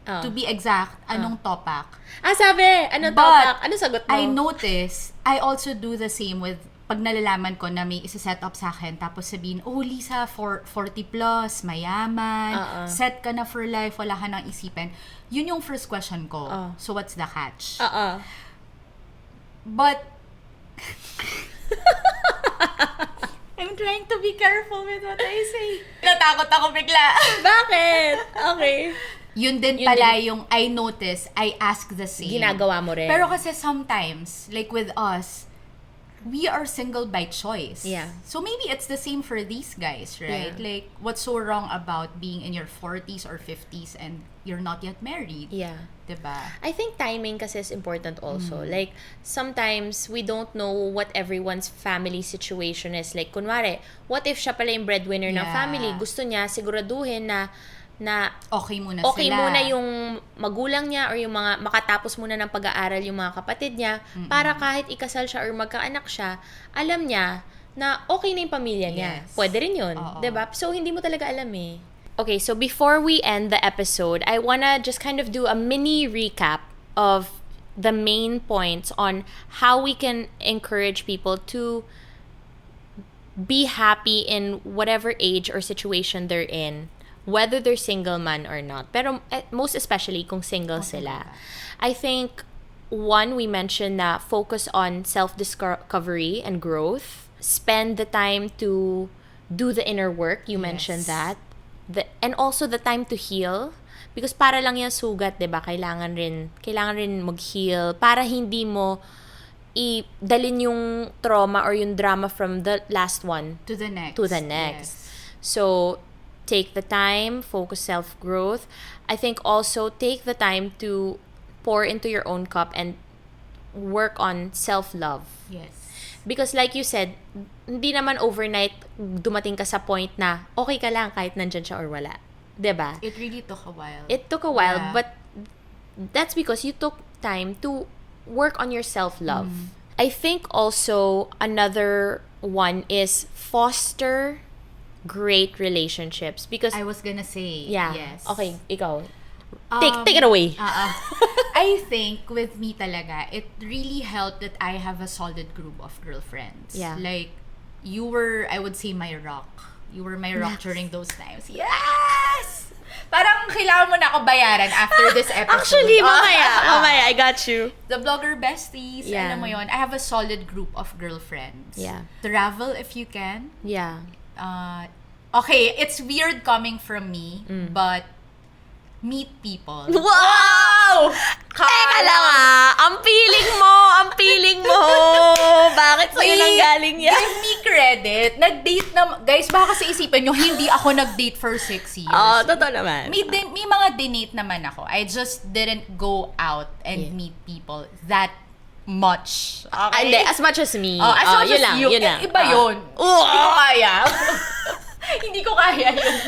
To be exact, anong topak? Sabi, anong topak? Ano sagot mo? I notice, I also do the same with pag nalalaman ko na may isa-set up sa akin, tapos sabihin, Lisa, 40 plus, mayaman, set ka na for life, wala ka nang isipin. Yun yung first question ko. So, what's the catch? But, I'm trying to be careful with what I say. Natakot ako bigla. Bakit? Okay. Yun din pala yung I notice, I ask the same. Ginagawa mo rin. Pero kasi sometimes, like with us, we are single by choice. Yeah. So maybe it's the same for these guys, right? Yeah. Like, what's so wrong about being in your 40s or 50s and you're not yet married? Yeah. Diba? I think timing kasi is important also. Like, sometimes we don't know what everyone's family situation is. Like, kunwari, what if siya pala yung breadwinner ng family? Gusto niya siguraduhin na okay muna yung magulang niya or yung mga makatapos muna ng pag-aaral yung mga kapatid niya para kahit ikasal siya or magkaanak siya, alam niya na okay na yung pamilya niya. Yes. Pwede rin yun. Diba? So, hindi mo talaga alam eh. Okay, so before we end the episode, I wanna just kind of do a mini recap of the main points on how we can encourage people to be happy in whatever age or situation they're in, whether they're single man or not. Pero most especially kung single sila. I think one, we mentioned na focus on self-discovery and growth. Spend the time to do the inner work. You mentioned that. And also the time to heal. Because para lang yung sugat, 'di ba? Kailangan rin mag-heal para hindi mo dalin yung trauma or yung drama from the last one to the next. Yes. So, take the time, focus self-growth. I think also take the time to pour into your own cup and work on self-love. Yes. Because like you said, hindi naman overnight dumating ka sa point na okay ka lang kahit nandyan siya or wala. 'Di ba? It really took a while. But that's because you took time to work on your self-love. I think also another one is foster great relationships because I was gonna say yes. Okay, ikaw. Take it away. I think with me talaga, it really helped that I have a solid group of girlfriends. Yeah. Like, you were, I would say, my rock. You were my rock during those times. Yes! Parang kailangan mo na ako bayaran after this episode. Actually, mamaya, I got you. The Blogger Besties, Yeah. alam mo yun, I have a solid group of girlfriends. Yeah. Travel if you can. Yeah. Okay, it's weird coming from me, but meet people. Wow! Teka lang ang feeling mo. Bakit sa'yo nang galing yan? Give me credit. Nag-date na, guys, baka kasi isipin nyo, hindi ako nag-date for 6 years. Totoo naman. May mga dinate naman ako. I just didn't go out and meet people that much. Okay? Hindi, as much as me. As much yun as lang, you. yun lang. Iba yun. Hindi ko kaya. Hindi ko kaya yun.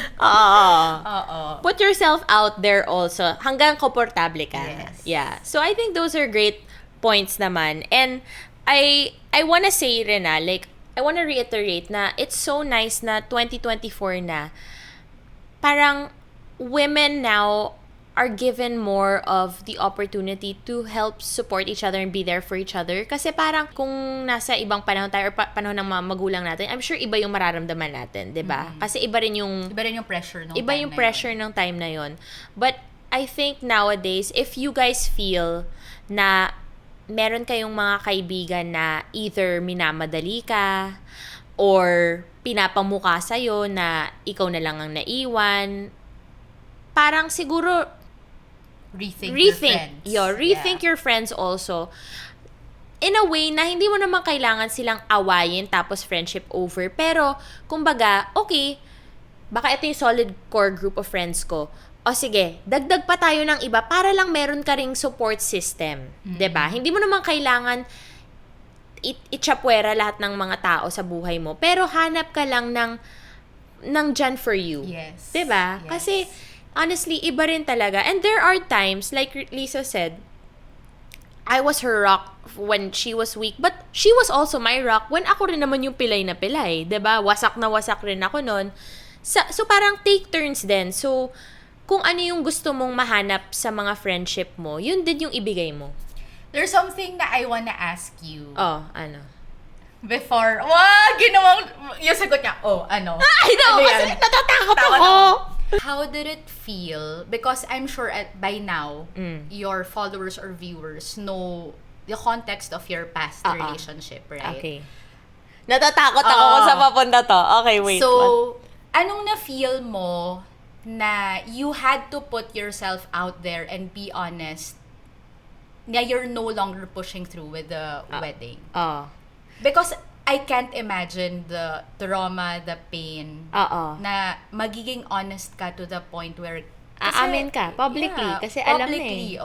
Put yourself out there also. Hanggang komportable ka. Yes. Yeah. So I think those are great points naman. And I wanna say rin like, I wanna reiterate na it's so nice na 2024 na. Parang women now are given more of the opportunity to help support each other and be there for each other. Kasi parang kung nasa ibang panahon tayo or panahon ng mga magulang natin, I'm sure iba yung mararamdaman natin, 'di ba? Kasi iba rin yung pressure ng ng time na yon. But I think nowadays, if you guys feel na meron kayong mga kaibigan na either minamadali ka or pinapamukha sa'yo na ikaw na lang ang naiwan, parang siguro rethink your friends. Rethink your friends also. In a way na hindi mo naman kailangan silang awayin tapos friendship over. Pero, kumbaga, okay, baka ito yung solid core group of friends ko. O sige, dagdag pa tayo ng iba para lang meron ka ring support system. 'Di ba? Hindi mo naman kailangan itchapwera lahat ng mga tao sa buhay mo. Pero hanap ka lang ng dyan for you. Yes. 'Di ba? Yes. Kasi honestly, iba rin talaga. And there are times, like Lissa said, I was her rock when she was weak. But she was also my rock when ako rin naman yung pilay na pilay. 'Di ba? Wasak na wasak rin ako nun. So parang take turns din. So, kung ano yung gusto mong mahanap sa mga friendship mo, yun din yung ibigay mo. There's something that I wanna ask you. Ano? Before, ginawang, yung sagot niya, ano? Ay, no, Ano kasi yan? natatakot Tawa ako. How did it feel? Because I'm sure by now, your followers or viewers know the context of your past relationship, right? Okay. Natatakot ako kung sa papunta to. Okay, wait. So, anong na-feel mo na you had to put yourself out there and be honest na you're no longer pushing through with the wedding? Because I can't imagine the trauma, the pain, na magiging honest ka to the point where aamin ka publicly kasi alam publicly,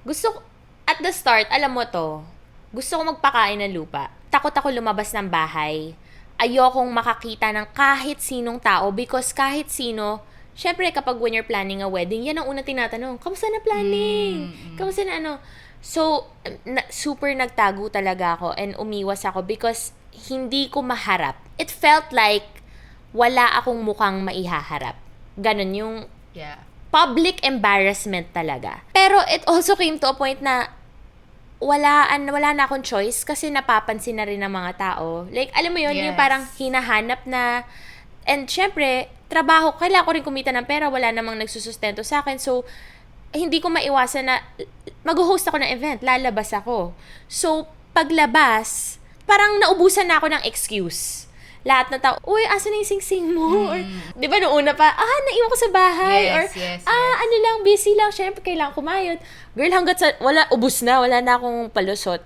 Gusto at the start, alam mo to, gusto ko magpakain ng lupa. Takot ako lumabas ng bahay. Ayokong makakita ng kahit sinong tao because kahit sino, syempre kapag when you're planning a wedding, yan ang unang tinatanong, kamusta na planning? Kamusta na ano? So, super nagtago talaga ako and umiwas ako because hindi ko maharap. It felt like wala akong mukhang maihaharap. Ganon yung public embarrassment talaga. Pero it also came to a point na wala na akong choice kasi napapansin na rin ng mga tao. Like, alam mo yun, yung Yes. parang hinahanap na, and syempre, trabaho, kailangan ko rin kumita ng pera, wala namang nagsusustento sa akin. So, hindi ko maiwasan na mag-host ako ng event, lalabas ako. So, paglabas, parang naubusan na ako ng excuse. Lahat ng tao, uy, asan na yung sing-sing mo? Or, di ba, noong una pa, naiwan ko sa bahay. Yes, Or, yes. ano lang, busy lang. Syempre, kailangan kumayod. Girl, hanggat sa, ubus na, wala na akong palusot.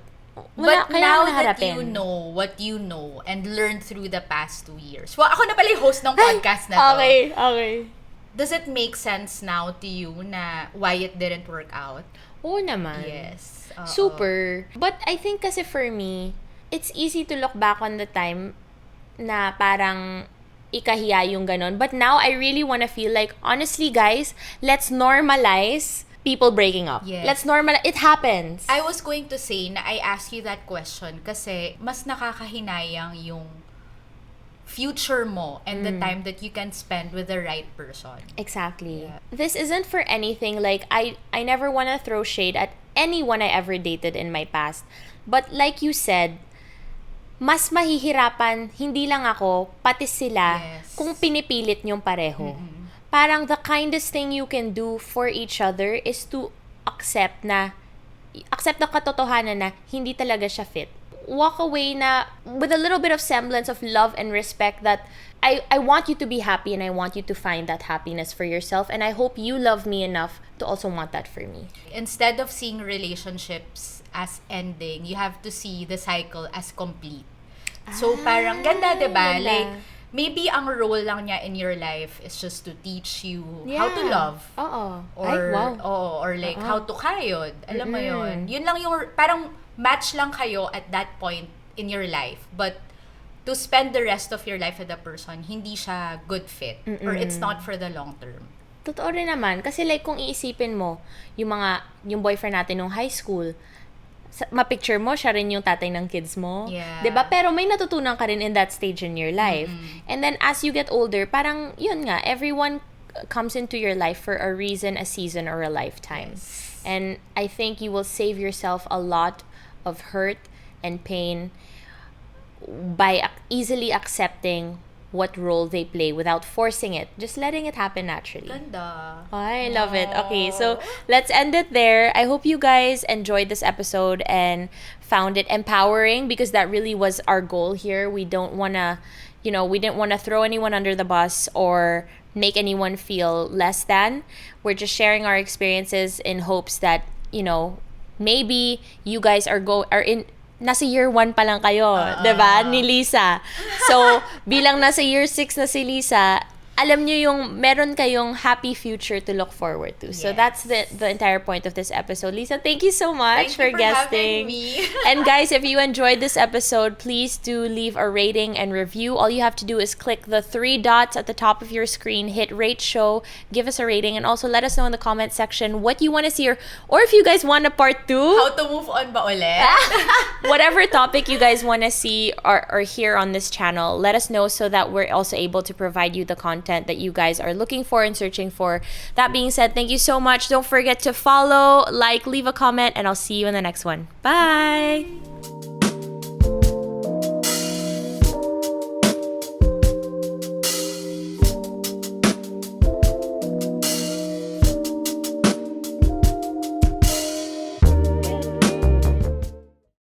Wala, But kailangan now na that harapin. you know what you know and learned through the past 2 years. Well, ako na pala yung host ng podcast na to. Okay. Does it make sense now to you na why it didn't work out? Oo naman. Yes. Oo. Super. But I think kasi for me, it's easy to look back on the time na parang ikahiya yung ganon. But now, I really wanna feel like, honestly guys, let's normalize people breaking up. Yes. Let's normalize. It happens. I was going to say na I asked you that question kasi mas nakakahinayang yung future mo and the time that you can spend with the right person. Exactly. Yeah. This isn't for anything. Like, I never want to throw shade at anyone I ever dated in my past. But like you said, mas mahihirapan, hindi lang ako, pati sila, Yes. kung pinipilit niyong pareho. Parang the kindest thing you can do for each other is to accept na katotohanan na hindi talaga siya fit. Walk away na with a little bit of semblance of love and respect that I want you to be happy and I want you to find that happiness for yourself, and I hope you love me enough to also want that for me. Instead of seeing relationships as ending, you have to see the cycle as complete. So, parang ganda, diba? ganda. Like, maybe ang role lang niya in your life is just to teach you how to love. Oo. Or, Ay, wow. or like, how to kayod. Alam mo yun. Yun lang yung, parang match lang kayo at that point in your life. But, to spend the rest of your life with a person, hindi siya good fit. Or it's not for the long term. Totoo rin naman. Kasi like, kung iisipin mo, yung boyfriend natin nung high school, ma-picture mo, siya rin yung tatay ng kids mo. Yeah. 'Di ba? Pero may natutunan ka rin in that stage in your life. And then as you get older, parang yun nga, everyone comes into your life for a reason, a season, or a lifetime. Yes. And I think you will save yourself a lot of hurt and pain by easily accepting what role they play without forcing it. Just letting it happen naturally. Ganda. I love it. Okay, so let's end it there. I hope you guys enjoyed this episode and found it empowering, because that really was our goal here. We don't want to, we didn't want to throw anyone under the bus or make anyone feel less than. We're just sharing our experiences in hopes that, maybe you guys are in nasa year 1 pa lang kayo, 'di ba? Ni Lissa. So, bilang nasa year 6 na si Lissa, alam niyo yung meron kayong happy future to look forward to. So, Yes. that's the entire point of this episode. Lissa, thank you so much Thank you for guesting. having me. And guys, if you enjoyed this episode, please do leave a rating and review. All you have to do is click the 3 dots at the top of your screen, hit rate show, give us a rating, and also let us know in the comment section what you want to see, or if you guys want a part 2. How to move on ba ulit? Whatever topic you guys want to see or hear on this channel, let us know so that we're also able to provide you the content that you guys are looking for and searching for. That being said, thank you so much. Don't forget to follow, like, leave a comment, and I'll see you in the next one. Bye!